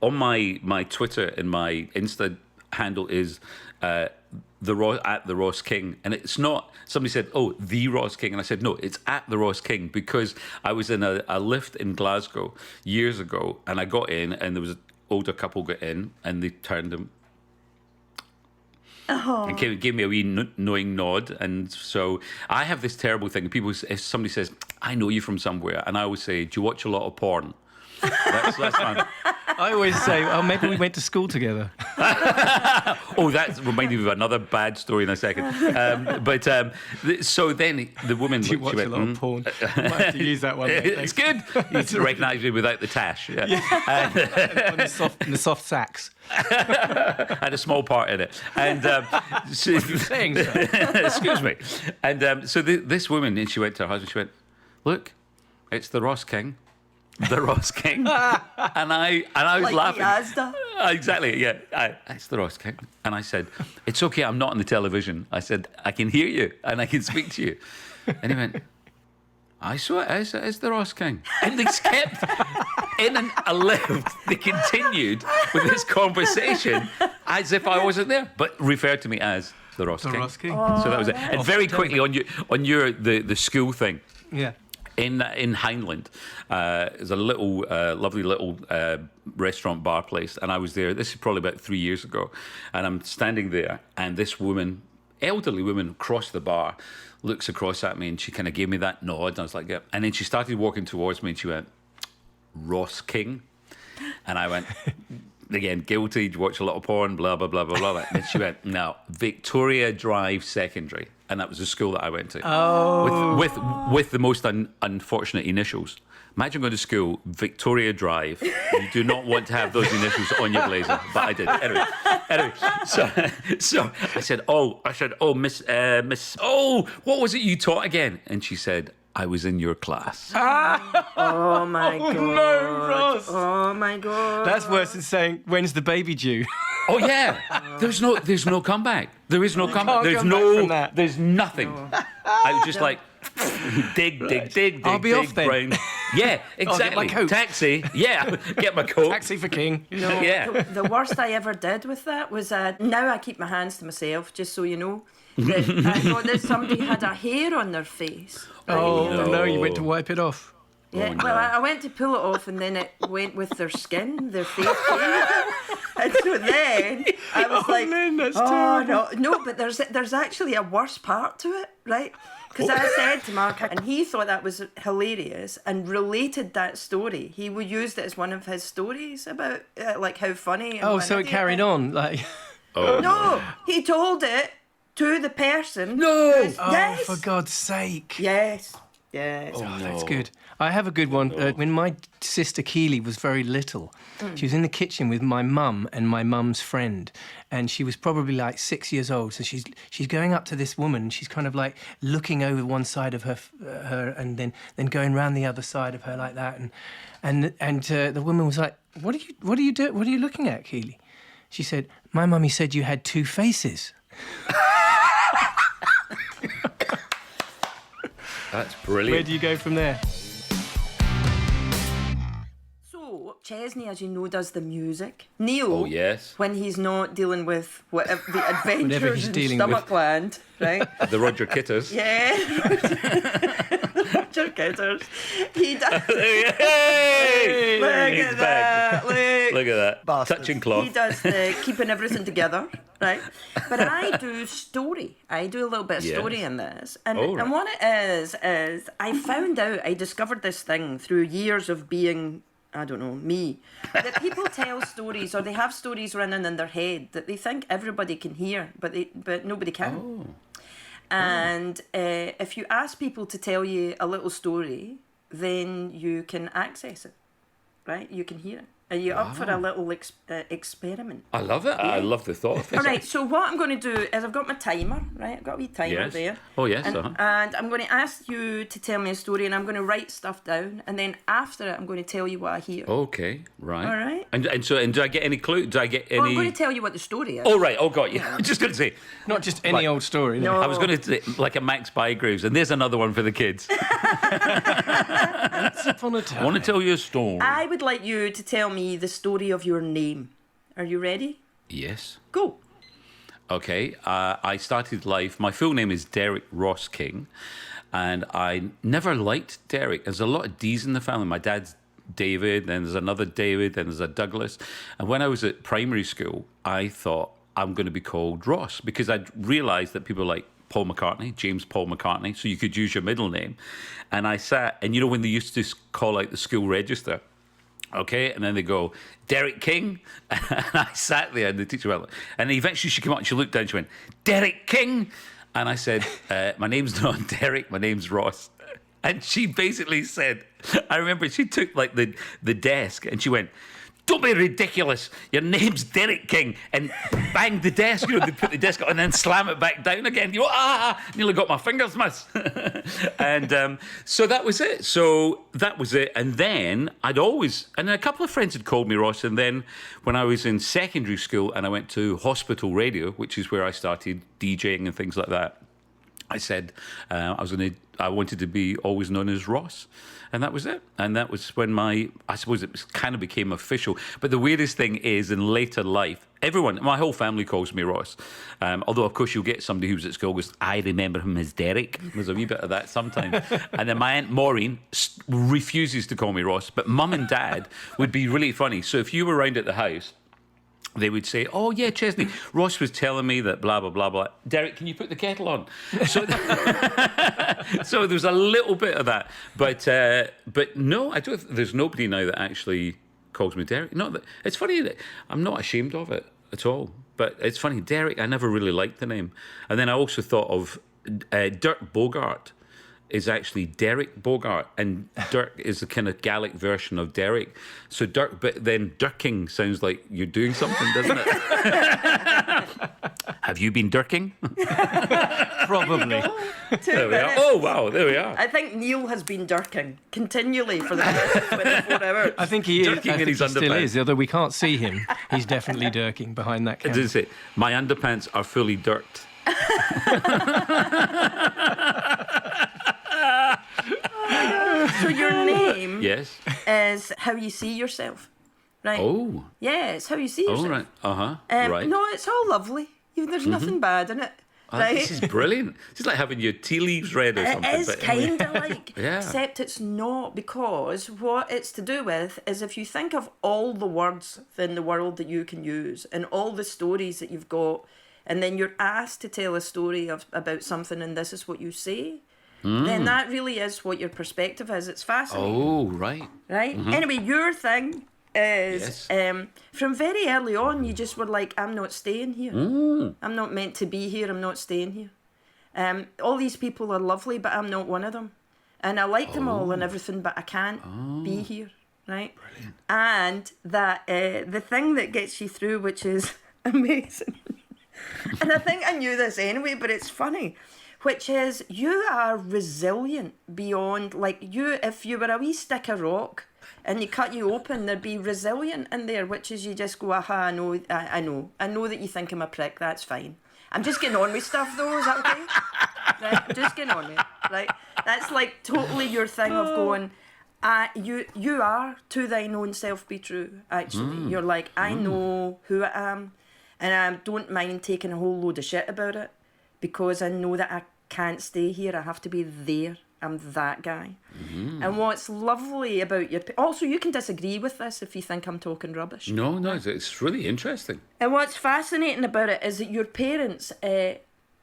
On my Twitter and my Insta handle is at the Ross King, and it's not. Somebody said, "Oh, the Ross King," and I said, "No, it's at the Ross King," because I was in a lift in Glasgow years ago, and I got in, and there was an older couple got in, and they turned them. And gave me a wee knowing nod. And so I have this terrible thing. If somebody says, I know you from somewhere, and I always say, do you watch a lot of porn? That's fine. I always say, oh, maybe we went to school together. Oh, that reminded me of another bad story in a second. So then the woman... Do you watch a lot of porn? I might have to use that one. It's good. You recognise me without the tash. Yeah. On the soft sax. I had a small part in it. And what are you saying, sir? Excuse me. And so this woman, and she went to her husband, she went, look, it's the Ross King. The Ross King. And I was like laughing. Asda. Exactly, yeah. It's the Ross King. And I said, it's okay, I'm not on the television. I said, I can hear you and I can speak to you. And he went, I saw it as the Ross King. And they kept in a lift. They continued with this conversation as if I wasn't there, but referred to me as the Ross King. Ross King. So that was it. And very quickly on your the school thing. Yeah. In Hindland, there's a little, lovely little restaurant bar place, and I was there. This is probably about 3 years ago, and I'm standing there, and this woman, elderly woman, across the bar, looks across at me, and she kind of gave me that nod, and I was like, yeah. And then she started walking towards me, and she went, Ross King, and I went, again, guilty. You watch a lot of porn, blah blah blah blah blah. And then she went, no, Victoria Drive Secondary. And that was the school that I went to. Oh. With the most unfortunate initials. Imagine going to school, Victoria Drive. You do not want to have those initials on your blazer, but I did. Anyway, so I said, Miss, what was it you taught again? And she said, I was in your class. Oh my god. No, Ross. Oh my god. That's worse than saying, when's the baby due? Oh yeah. There's no comeback. There is no comeback. Can't come back from that. There's nothing. I was just like, dig, I'll be dig, off then. Brian. Yeah, exactly. my coat. Taxi. Yeah, get my coat. Taxi for King. Yeah. The worst I ever did with that was now I keep my hands to myself, just so you know. That I thought that somebody had a hair on their face. Oh, Right? no, you went to wipe it off. Yeah, no. well, I went to pull it off, and then it went with their skin, their face. And so then I was like, Lynn, that's "Oh terrible." no!" But there's actually a worse part to it, right? Because I said to Mark, and he thought that was hilarious and related that story. He used it as one of his stories about like how funny. And Oh, what so an it idiot carried I am. on. Like, No, he told it to the person. No! who's- oh, Yes. for God's sake. Yes. Yes. Oh, that's good. I have a good one. When my sister Keely was very little, she was in the kitchen with my mum and my mum's friend, and she was probably like 6 years old. So she's going up to this woman. And she's kind of like looking over one side of her, and then going round the other side of her like that. And the woman was like, "What are you doing? What are you looking at, Keely?" She said, "My mummy said you had two faces." That's Where brilliant. do you go from there? So Chesney, as you know, does the music. Neil, Oh, yes. when he's not dealing with whatever the Whatever adventures he's in dealing with. Stomachland, right? The Roger Kitters. Yeah. Roger Kitters. He does. Hey! Look He's at back. that. Look. Look at that. Bastard. Touching He cloth. does the keeping everything together, right? But I do story. I do a little bit of Yes. story in this. And, Oh, right. and what it is I found out, I discovered this thing through years of being, I don't know, me, that people tell stories, or they have stories running in their head that they think everybody can hear, but nobody can. Oh. And if you ask people to tell you a little story, then you can access it, right? You can hear it. Are you up for a little experiment? I love it. I love the thought of this. All right, so what I'm going to do is I've got my timer, right? I've got a wee timer Yes. there. Oh, yes, And, uh-huh. and I'm going to ask you to tell me a story, and I'm going to write stuff down, and then after it, I'm going to tell you what I hear. Okay, right. All right. And do I get any clue? Do I get any? Well, I'm going to tell you what the story is. Oh, right. Oh, got you. I'm just going to say. Not just any old story. No. No. I was going to say, like a Max Bygraves, and there's another one for the kids. Once upon a time. I want to tell you a story. I would like you to tell me the story of your name. Are you ready? Yes. Go. Okay. I started life. My full name is Derek Ross King, and I never liked Derek. There's a lot of D's in the family. My dad's David, then there's another David, then there's a Douglas. And when I was at primary school, I thought I'm going to be called Ross because I'd realised that people like Paul McCartney, James Paul McCartney, so you could use your middle name. And I sat, and you know when they used to call out the school register, okay, and then they go, Derek King, and I sat there, and the teacher went, and eventually she came out and she looked down, and she went, Derek King, and I said, my name's not Derek, my name's Ross. And she basically said, I remember she took like the desk and she went, don't be ridiculous. Your name's Derek King. And banged the desk. You know, they put the desk up and then slam it back down again. You go, nearly got my fingers missed. And so that was it. And then and a couple of friends had called me Ross. And then when I was in secondary school and I went to Hospital Radio, which is where I started DJing and things like that, I said I wanted to be always known as Ross, and that was it. And that was when I suppose it kind of became official. But the weirdest thing is, in later life, my whole family calls me Ross. Although, of course, you'll get somebody who's at school goes, I remember him as Derek. There's a wee bit of that sometimes. And then my Aunt Maureen refuses to call me Ross, but Mum and Dad would be really funny. So if you were around at the house, they would say, oh, yeah, Chesney, Ross was telling me that blah, blah, blah, blah. Derek, can you put the kettle on? So, so there's a little bit of that. But no, there's nobody now that actually calls me Derek. No, it's funny that I'm not ashamed of it at all. But it's funny, Derek, I never really liked the name. And then I also thought of Dirk Bogart is actually Derek Bogart, and Dirk is the kind of Gaelic version of Derek. So Dirk, but then Dirking sounds like you're doing something, doesn't it? Have you been dirking? Probably. There we are. Oh, wow, there we are. I think Neil has been dirking continually for the past 24 hours. I think he is. Dirking I in think his he still underpants. is, although we can't see him. He's definitely dirking behind that It camera. did say, my underpants are fully dirked. So your name Yes. is how you see yourself, right? Oh. Yeah, it's how you see yourself. Oh, right. Uh-huh. Right. No, it's all lovely. There's nothing bad in it, right? This is brilliant. It's like having your tea leaves read or something. It is but kind of like, Yeah. except it's not, because what it's to do with is if you think of all the words in the world that you can use and all the stories that you've got, and then you're asked to tell a story about something and this is what you say, then that really is what your perspective is. It's fascinating. Oh, right. Right? Anyway, your thing is Yes. from very early on, you just were like, I'm not staying here. I'm not meant to be here. I'm not staying here. All these people are lovely, but I'm not one of them. And I like them all and everything, but I can't be here. Right? Brilliant. And that the thing that gets you through, which is amazing, and I think I knew this anyway, but it's funny, which is you are resilient beyond, like, if you were a wee stick of rock and you cut you open, there'd be resilient in there, which is you just go, aha, I know that you think I'm a prick, that's fine. I'm just getting on with stuff though, is that okay? Right, I'm just getting on with it, right? That's like totally your thing of going, you are to thine own self be true, actually. You're like, I know who I am, and I don't mind taking a whole load of shit about it, because I know that I can't stay here, I have to be there. I'm that guy. And what's lovely about also you can disagree with this if you think I'm talking rubbish. No, it's really interesting. And what's fascinating about it is that your parents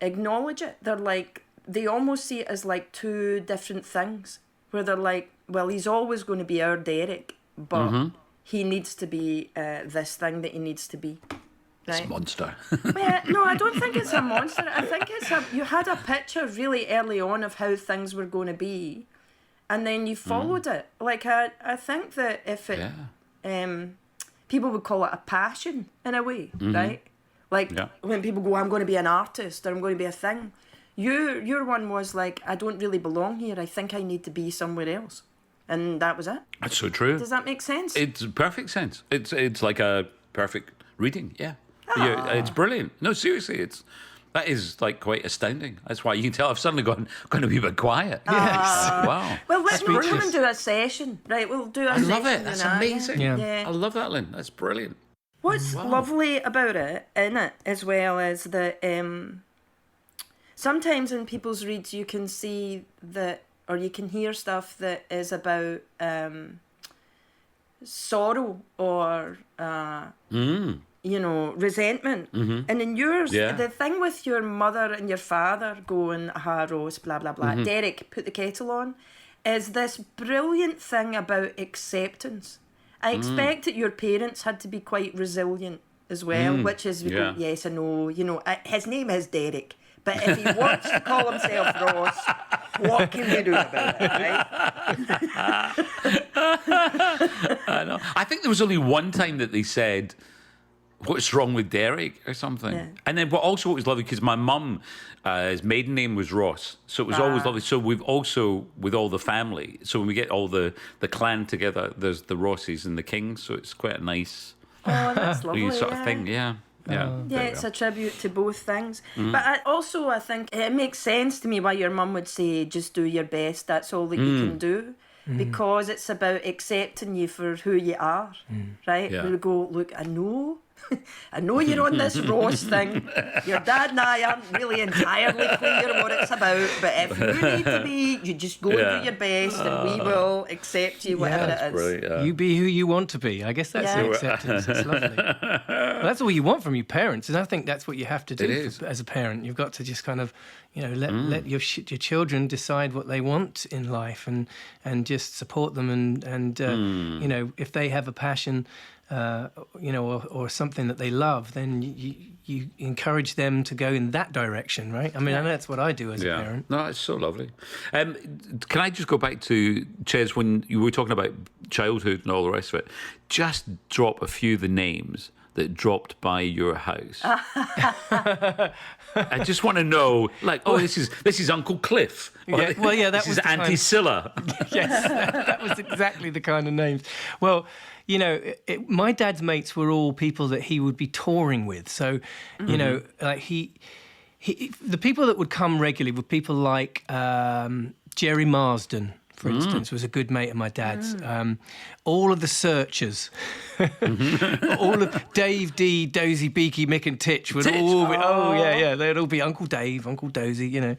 acknowledge it. They're like, they almost see it as like two different things, where they're like, well, he's always going to be our Derek, but he needs to be this thing that he needs to be. It's Right? a monster. Yeah, no, I don't think it's a monster. I think it's you had a picture really early on of how things were going to be, and then you followed it. Like, I think that if it, people would call it a passion in a way, right? Like when people go, I'm going to be an artist or I'm going to be a thing. Your one was like, I don't really belong here. I think I need to be somewhere else. And that was it. That's so true. Does that make sense? It's perfect sense. It's like a perfect reading. Yeah. Yeah, it's brilliant. No, seriously, that is like quite astounding. That's why you can tell I've suddenly gone a wee bit quiet. Yes. Wow. Well, let's come and do a session. Right, we'll do a I session. love it. That's amazing. Yeah. I love that, Lynn. That's brilliant. What's lovely about it, in it, as well, is that sometimes in people's reads you can see that, or you can hear stuff that is about sorrow or resentment. And in yours, the thing with your mother and your father going, aha, Rose, blah, blah, blah, Derek, put the kettle on, is this brilliant thing about acceptance. I expect that your parents had to be quite resilient as well, which is, we go, yes, I know, his name is Derek, but if he wants to call himself Ross, what can we do about it, right? I know. I think there was only one time that they said, what's wrong with Derek or something. Yeah. And then what was lovely, because my mum, his maiden name was Ross. So it was always lovely. So we've also, with all the family, so when we get all the clan together, there's the Rosses and the Kings. So it's quite a nice That's lovely, sort of thing. Yeah. Yeah. Yeah, it's a tribute to both things. But I think it makes sense to me why your mum would say, just do your best, that's all that you can do. Because it's about accepting you for who you are, right? Yeah. We go, look, I know you're on this Ross thing. Your dad and I aren't really entirely clear what it's about, but if you need to be, you just go and do your best and we will accept you, whatever it is. Brilliant, You be who you want to be. I guess that's the acceptance. It's lovely. Well, that's all you want from your parents, and I think that's what you have to do as a parent. You've got to just kind of, let your children decide what they want in life, and just support them, and if they have a passion, or something that they love, then you encourage them to go in that direction, right? I mean, I know that's what I do as a parent. No, it's so lovely. Can I just go back to, Ches, when you were talking about childhood and all the rest of it, just drop a few of the names that dropped by your house. I just want to know, like, this is Uncle Cliff. That this was is Auntie Scylla. Yes, that was exactly the kind of names. Well, my dad's mates were all people that he would be touring with. So, like the people that would come regularly were people like Jerry Marsden, for instance, was a good mate of my dad's. All of the Searchers, all of Dave D, Dozy, Beaky, Mick and Titch would all be, they'd all be Uncle Dave, Uncle Dozy, you know.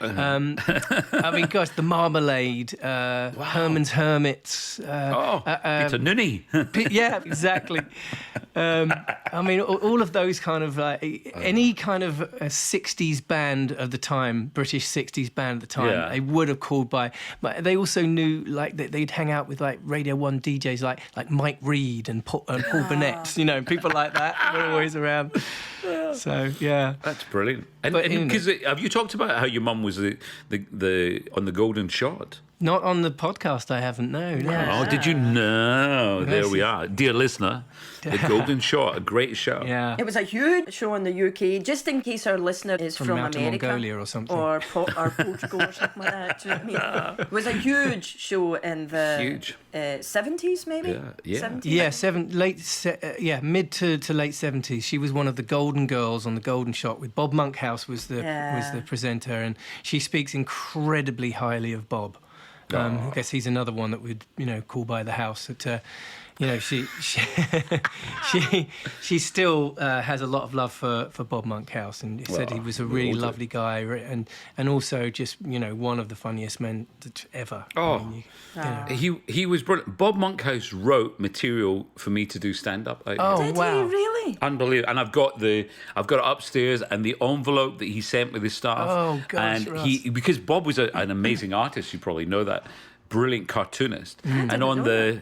I mean, gosh, the Marmalade, Herman's Hermits. Peter Nooney. Yeah, exactly. I mean, all of those kind of any kind of a 60s band of the time, British 60s band at the time, they would have called by. But they also knew like that they'd hang out with like Radio 1 DJs like Mike Reed and Paul Burnett, you know, people like that were always around. So yeah, that's brilliant. And because have you talked about how your mum was the on the Golden Shot? Not on the podcast, I haven't, no. Oh, did you know? There we are. Dear listener, The Golden Shot, a great show. Yeah. It was a huge show in the UK, just in case our listener is from Mountain America. Mongolia or something. Or Portugal or something like that. Do you know what I mean? It was a huge show in the 70s, maybe? Yeah. 70s? Yeah, mid to late 70s. She was one of the Golden Girls on the Golden Shot with Bob Monkhouse was the presenter, and she speaks incredibly highly of Bob. I guess he's another one that would, call by the house. That, she still has a lot of love for Bob Monkhouse, and said he was a really lovely guy, and also just one of the funniest men ever. He was brilliant. Bob Monkhouse wrote material for me to do stand up. Did he really? Unbelievable. And I've got it upstairs, and the envelope that he sent with his stuff. Oh gosh, and because Bob was an amazing artist, you probably know that. Brilliant cartoonist, and on the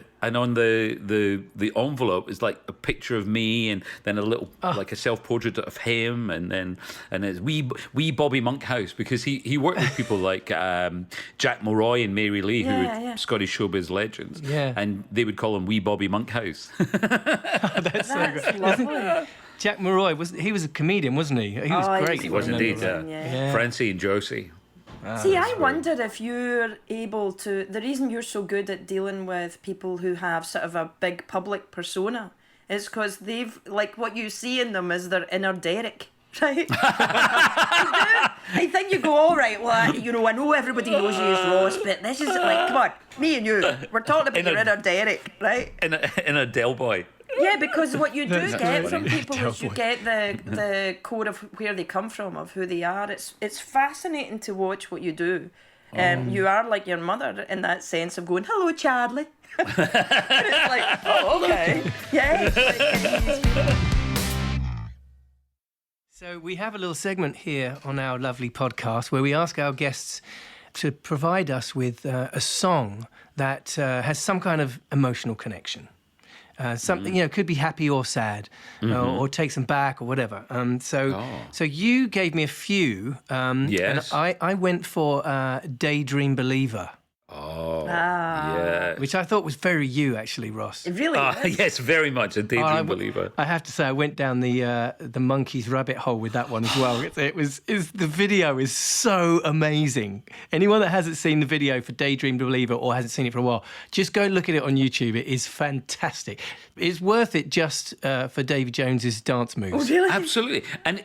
envelope is like a picture of me, and then a little like a self-portrait of him, and it's wee Bobby Monkhouse, because he worked with people like Jack Mulroy and Mary Lee, who were Scottish showbiz legends, and they would call him wee Bobby Monkhouse. That's so great. Lovely. Jack Mulroy was a comedian, wasn't he? He was great. He was indeed. Francie and Josie. See, I wondered if you're able to... The reason you're so good at dealing with people who have sort of a big public persona is because they've... Like, what you see in them is their inner Derek, right? I think you go, all right, well, I know everybody knows you as Ross, but this is like, come on, me and you, we're talking about your inner Derek, right? In a Del Boy. Yeah, because what you do get from people is you get the core of where they come from, of who they are. It's fascinating to watch what you do. You are like your mother in that sense of going, hello, Charlie. It's like, oh, okay. Yeah. So we have a little segment here on our lovely podcast where we ask our guests to provide us with a song that has some kind of emotional connection. Something could be happy or sad, or takes them back or whatever. So you gave me a few. Yes. And I went for Daydream Believer. Which I thought was very you, actually, Ross. It really is. Yes, very much a Daydream Believer. I have to say, I went down the Monkeys rabbit hole with that one as well. The video is so amazing. Anyone that hasn't seen the video for Daydream Believer or hasn't seen it for a while, just go look at it on YouTube. It is fantastic. It's worth it just for Davy Jones's dance moves. Oh, really? Absolutely. And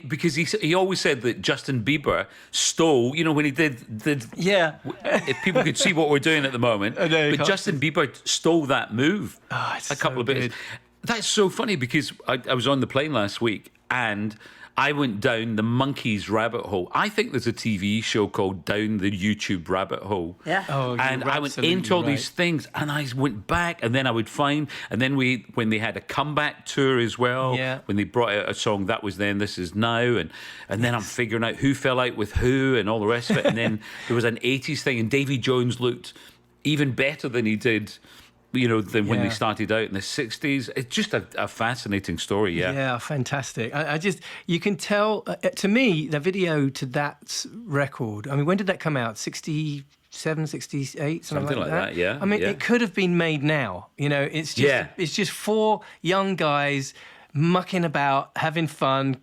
because he always said that Justin Bieber stole, when he did Yeah. If people could see what we're doing at the moment, but Justin Bieber stole that move a couple of bits. That's so funny, because I was on the plane last week and I went down the Monkeys rabbit hole. I think there's a TV show called Down the YouTube Rabbit Hole. Yeah. Oh, and I went into all these things, and I went back, and then I would find, and then when they had a comeback tour as well, when they brought out a song that was Then This Is Now, and then I'm figuring out who fell out with who and all the rest of it, and then there was an 80s thing, and Davy Jones looked even better than he did, than when they started out in the 60s. It's just a fascinating story, Yeah, fantastic. I just, you can tell, to me, the video to that record, I mean, when did that come out? 67, 68, something like that? Yeah. I mean, it could have been made now. It's just four young guys mucking about, having fun,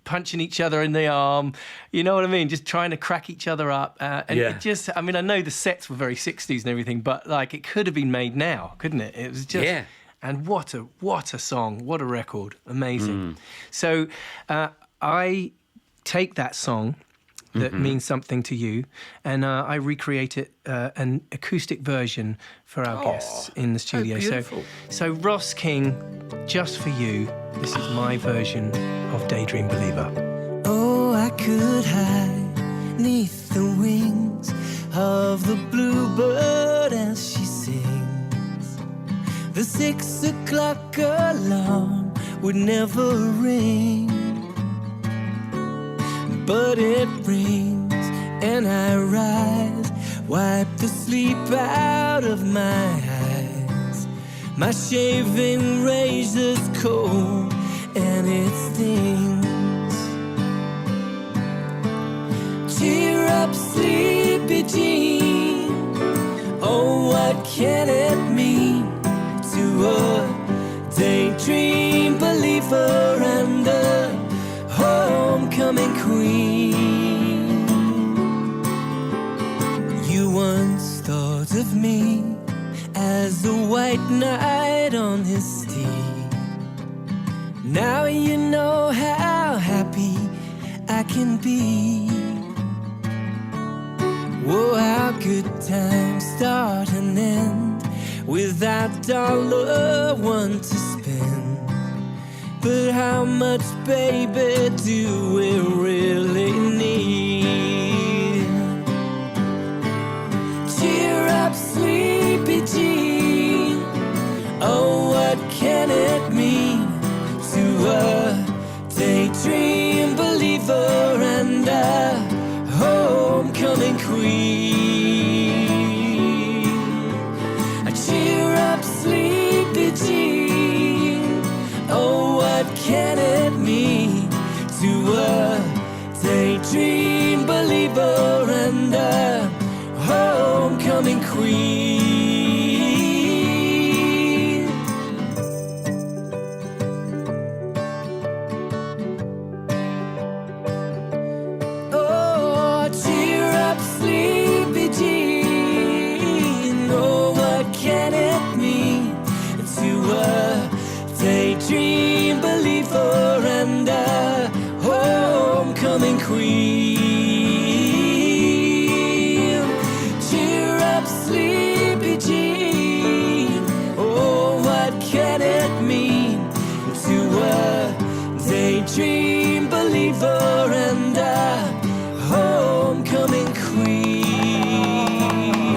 punching each other in the arm, you know what I mean? Just trying to crack each other up. It just, I mean, I know the sets were very 60s and everything, but it could have been made now, couldn't it? It was just, and what a song, what a record, amazing. So I take that song that means something to you, and I recreate it an acoustic version for our guests in the studio. beautiful. So Ross King, just for you, this is my version of Daydream Believer. Oh, I could hide neath the wings of the bluebird as she sings. The 6 o'clock alarm would never ring, but it rings and I rise, wipe the sleep out of my eyes. My shaving razor's cold and it stings. Cheer up, sleepy Jean. Oh, what can it mean to a daydream believer and a homecoming queen? You once thought of me as a white knight on his steed. Now you know how happy I can be. Whoa, how good times start and end without $1 to spend. But how much, baby, do we really need? Cheer up, sleepy Jean. Oh, what can it mean to a daydream believer and a homecoming queen? Cheer up, sleepy Jean. Oh, what can it mean to a daydream believer and a homecoming queen? Oh, cheer up, sleepy Jean. Oh, what can it mean to a daydream believer and a homecoming queen? Cheer up, sleepy Jean. Oh, what can it mean to a daydream believer and a homecoming queen?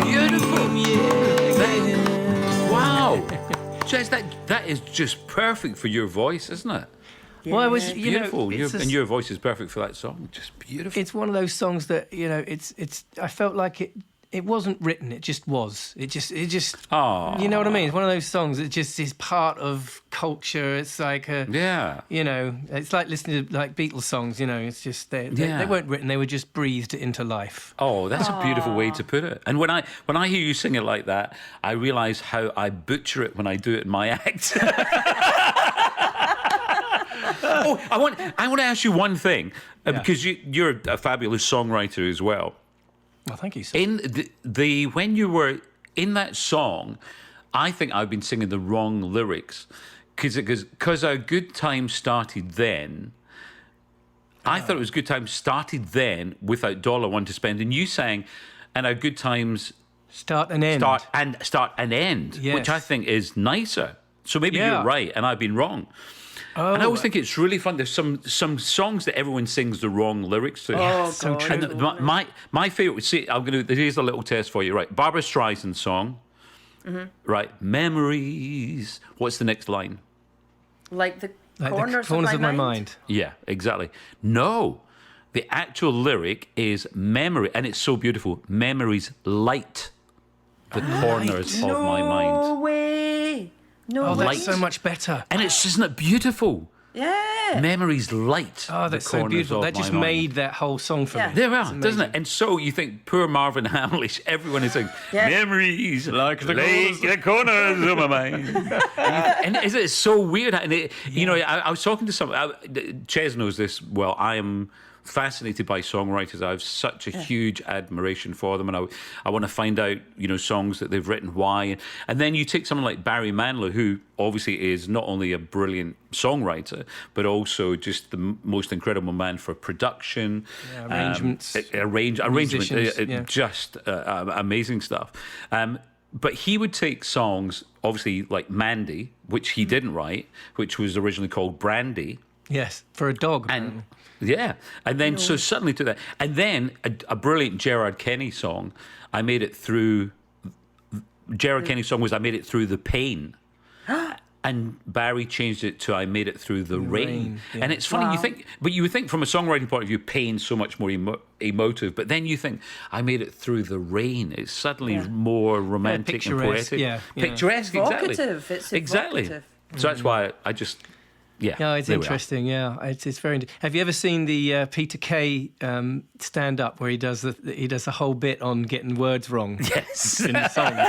Beautiful. Yeah. Wow. Jez, that is just perfect for your voice, isn't it? Well, I was, Beautiful. it's And your voice is perfect for that song. Just beautiful. It's one of those songs that it's. I felt like it wasn't written. It just was. It just. Aw. You know what I mean? It's one of those songs that just is part of culture. It's like Yeah. it's like listening to like Beatles songs. It's just they Yeah. weren't written. They were just breathed into life. Oh, that's a beautiful way to put it. And when I hear you sing it like that, I realise how I butcher it when I do it in my act. Oh, I want to ask you one thing because you're a fabulous songwriter as well. Well, thank you. Sir. In the when you were in that song, I think I've been singing the wrong lyrics because our good time started then. I thought it was good times started then without $1 to spend, and you sang, and our good times Start and end. start and end, Yes. which I think is nicer. So maybe Yeah. you're right and I've been wrong. Oh, And I always think it's really fun. There's some songs that everyone sings the wrong lyrics to. Oh, so God. true. And my favorite. See, here's a little test for you. Right, Barbara Streisand song. Right, memories. What's the next line? Like the Like corners, the corners of my mind. Yeah, exactly. No, the actual lyric is memory, and it's so beautiful. Memories light the corners of my mind. No way. No Oh, way. that's so much better. And isn't it beautiful? Yeah. Memories light. Oh, that's the so corners beautiful. of That just my made mind. that whole song for Yeah. me. There we It's are, doesn't it? amazing. And so you think poor Marvin Hamlish, everyone is saying, Yeah. memories Like the corners of my mind. And it's so weird. And I was talking to someone, Ches knows this well, I am fascinated by songwriters. I have such a huge admiration for them, and I want to find out, songs that they've written, why. And then you take someone like Barry Manilow, who obviously is not only a brilliant songwriter, but also just the most incredible man for production, arrangements, arrangement, just amazing stuff. But he would take songs, obviously, like Mandy, which he didn't write, which was originally called Brandy. Yes, for a dog. And then so suddenly to that, and then a brilliant Gerard Kenny song. I made it through. Gerard Kenny's song was "I Made It Through the Pain," and Barry changed it to "I Made It Through the Rain." Yeah. And it's funny, you would think from a songwriting point of view, pain's so much more emotive, but then you think, "I made it through the rain." It's suddenly more romantic and poetic, picturesque, Evocative. It's exactly. evocative. So that's why I just. Yeah, no, it's interesting. Yeah, it's very. Have you ever seen the Peter Kay stand up where he does the whole bit on getting words wrong? Yes, in songs,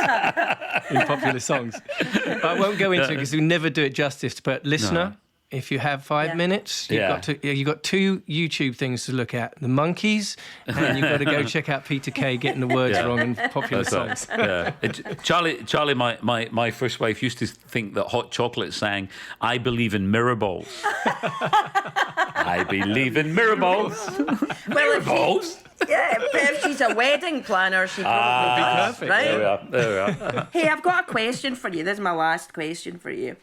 in popular songs. But I won't go into it because we never do it justice. But listener, if you have 5 minutes, you've got 2 YouTube things to look at: the Monkees, and you've got to go check out Peter Kay getting the words wrong in popular songs. Yeah. Charlie, my first wife used to think that Hot Chocolate sang "I believe in mirror balls." I believe in mirror balls. Mirror balls. Yeah, but if she's a wedding planner, she probably does, perfect. right? There we are. Hey, I've got a question for you. This is my last question for you.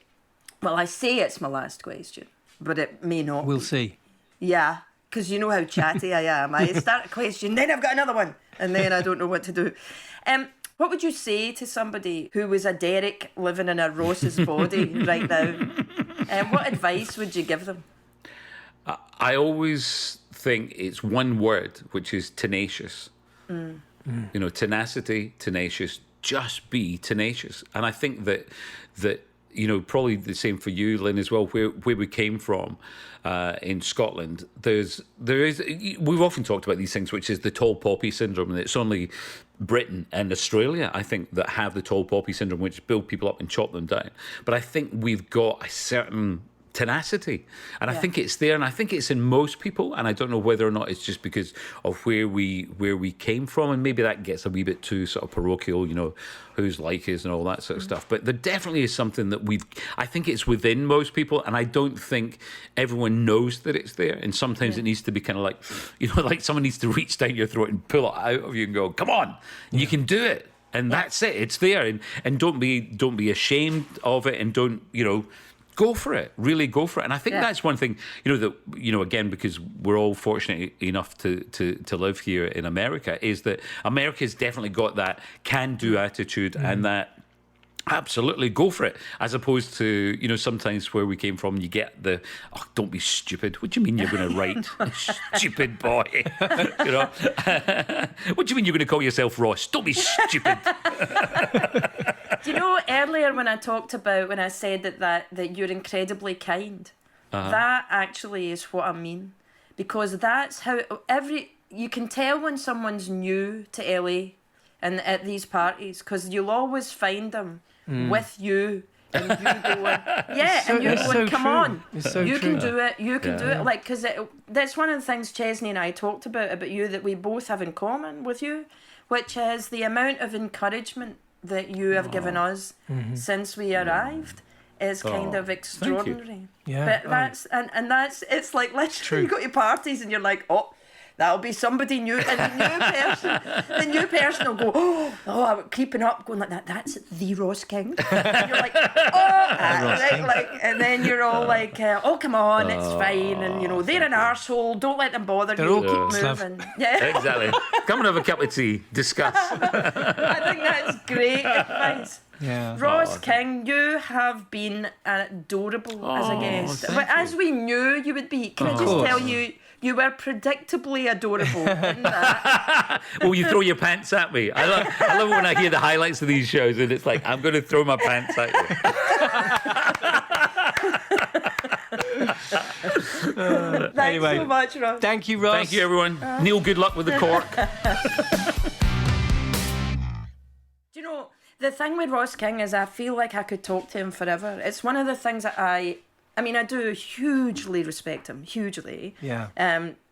Well, I say it's my last question, but it may not. We'll be. see. Yeah, because you know how chatty I am. I start a question, then I've got another one, and then I don't know what to do. What would you say to somebody who was a Derek living in a Ross's body right now? What advice would you give them? I always think it's one word, which is tenacious. Tenacity, tenacious. Just be tenacious. And I think that probably the same for you, Lynn, as well, where we came from in Scotland. There is. We've often talked about these things, which is the tall poppy syndrome, and it's only Britain and Australia, I think, that have the tall poppy syndrome, which build people up and chop them down. But I think we've got a certain tenacity, and I think it's there, and I think it's in most people, and I don't know whether or not it's just because of where we came from, and maybe that gets a wee bit too sort of parochial, who's like us and all that sort of stuff. But there definitely is something that I think it's within most people, and I don't think everyone knows that it's there, and sometimes it needs to be kind of like, like someone needs to reach down your throat and pull it out of you and go, come on, you can do it. And that's it, it's there, and don't be ashamed of it, and don't, go for it. Really go for it. And I think that's one thing, again, because we're all fortunate enough to live here in America, is that America's definitely got that can-do attitude and that absolutely go for it, as opposed to, sometimes where we came from, you get the, don't be stupid. What do you mean you're going to write? Stupid boy. What do you mean you're going to call yourself Ross? Don't be stupid. Do you know, earlier when I said that you're incredibly kind, that actually is what I mean. Because that's how you can tell when someone's new to LA and at these parties, because you'll always find them with you, and you going, and you're going, come on, you can do it, you can do it. Like, because that's one of the things Chesney and I talked about you, that we both have in common with you, which is the amount of encouragement that you have given us since we arrived is kind of extraordinary. Yeah, but that's it's like literally you go to parties and you're like, that'll be somebody new, and the new person will go, I'm creeping up, going like that. That's the Ross King. And you're like, and then you're all like, come on, it's fine, and they're an arsehole. Don't let them bother you. Keep moving. Yeah, exactly. Come and have a cup of tea. Discuss. I think that's great advice. Yeah. Ross King, you have been adorable as a guest. But as we knew you would be, can I just tell you, you were predictably adorable in that. Well, you throw your pants at me. I love when I hear the highlights of these shows, and it's like, I'm going to throw my pants at you. Thanks so much, Ross. Thank you, Ross. Thank you, everyone. Neil, good luck with the cork. Do you know, the thing with Ross King is I feel like I could talk to him forever. It's one of the things that I do hugely respect him, hugely. Yeah.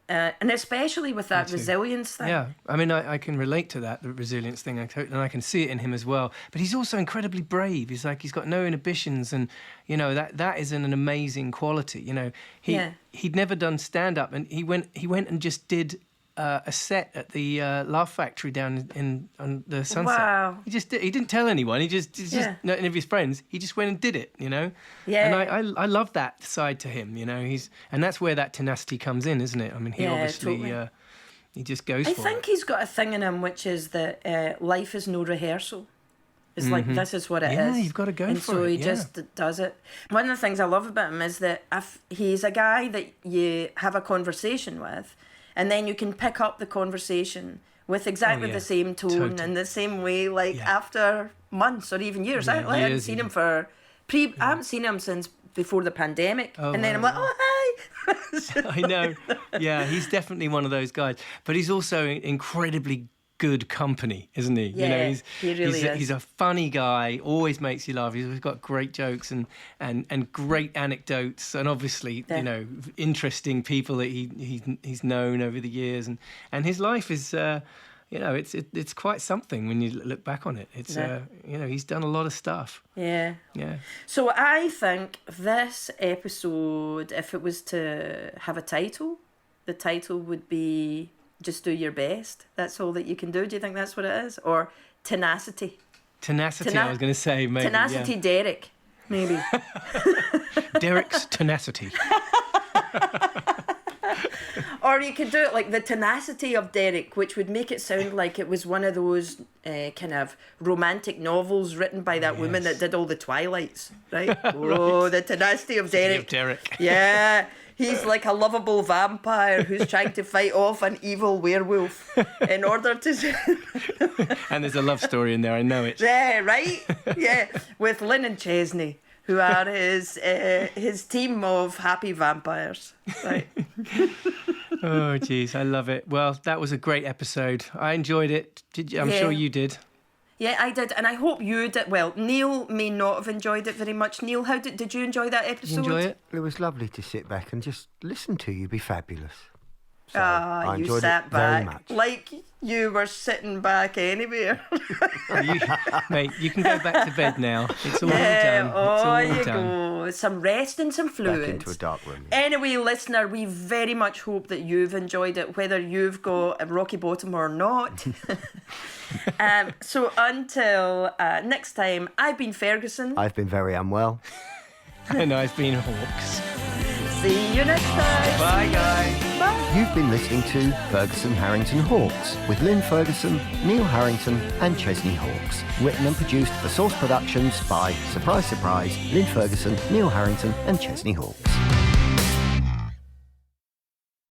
And especially with that resilience thing. Yeah, I mean, I can relate to that, the resilience thing, and I can see it in him as well. But he's also incredibly brave. He's got no inhibitions, and you know that is an amazing quality. You know, he'd never done stand up, and he went and just did a set at the Laugh Factory down on the Sunset. Wow. He just did, he didn't tell anyone. He just not any of his friends. He just went and did it. You know. Yeah. And I love that side to him. You know, and that's where that tenacity comes in, isn't it? I mean, he obviously. Totally. He just goes I for think it. he's got a thing in him, which is that life is no rehearsal. It's like, this is what it is. Yeah, you've got to go and for so it, he yeah. just does it. One of the things I love about him is that if he's a guy that you have a conversation with, and then you can pick up the conversation with exactly yeah. the same tone Totally. and the same way, like after months or even years. Yeah, I hadn't years seen even. him I haven't seen him since before the pandemic. Oh, and then I'm wow. like, oh, hi. I know. Yeah, he's definitely one of those guys. But he's also incredibly good company, isn't he? Yeah, you know, he really is. He's a funny guy, always makes you laugh. He's got great jokes and great anecdotes, and obviously, you know, interesting people that he's known over the years, and his life is you know, it's quite something when you look back on it. It's you know, he's done a lot of stuff. Yeah. Yeah. So I think this episode, if it was to have a title, the title would be Just Do Your Best. That's all that you can do. Do you think that's what it is? Or Tenacity? Tenacity, I was going to say, maybe. Tenacity Derek, maybe. Derek's Tenacity. Or you could do it like The Tenacity of Derek, which would make it sound like it was one of those kind of romantic novels written by that woman that did all the Twilights, right? Oh, The Tenacity of Derek. Derek. Yeah. He's like a lovable vampire who's trying to fight off an evil werewolf in order to... And there's a love story in there, I know it. Yeah, right? Yeah, with Lynn and Chesney, who are his team of happy vampires. Right. Oh, geez, I love it. Well, that was a great episode. I enjoyed it. I'm sure you did. Yeah, I did, and I hope you did. Well, Neil may not have enjoyed it very much. Neil, how did you enjoy that episode? Did you enjoy it? It was lovely to sit back and just listen to you be fabulous. So Ah, I you enjoyed sat it very back much. like you were sitting back anywhere. Mate, you can go back to bed now. It's all Yeah, done. It's all you done. go. Some rest and some fluids. Back into a dark room. Anyway, listener, we very much hope that you've enjoyed it, whether you've got a rocky bottom or not. So until next time, I've been Ferguson. I've been very unwell. And I've been Hawks. See you next time. Bye, guys. Bye. You've been listening to Ferguson Harrington Hawks with Lynn Ferguson, Neil Harrington and Chesney Hawks. Written and produced for Source Productions by, surprise, surprise, Lynn Ferguson, Neil Harrington and Chesney Hawks.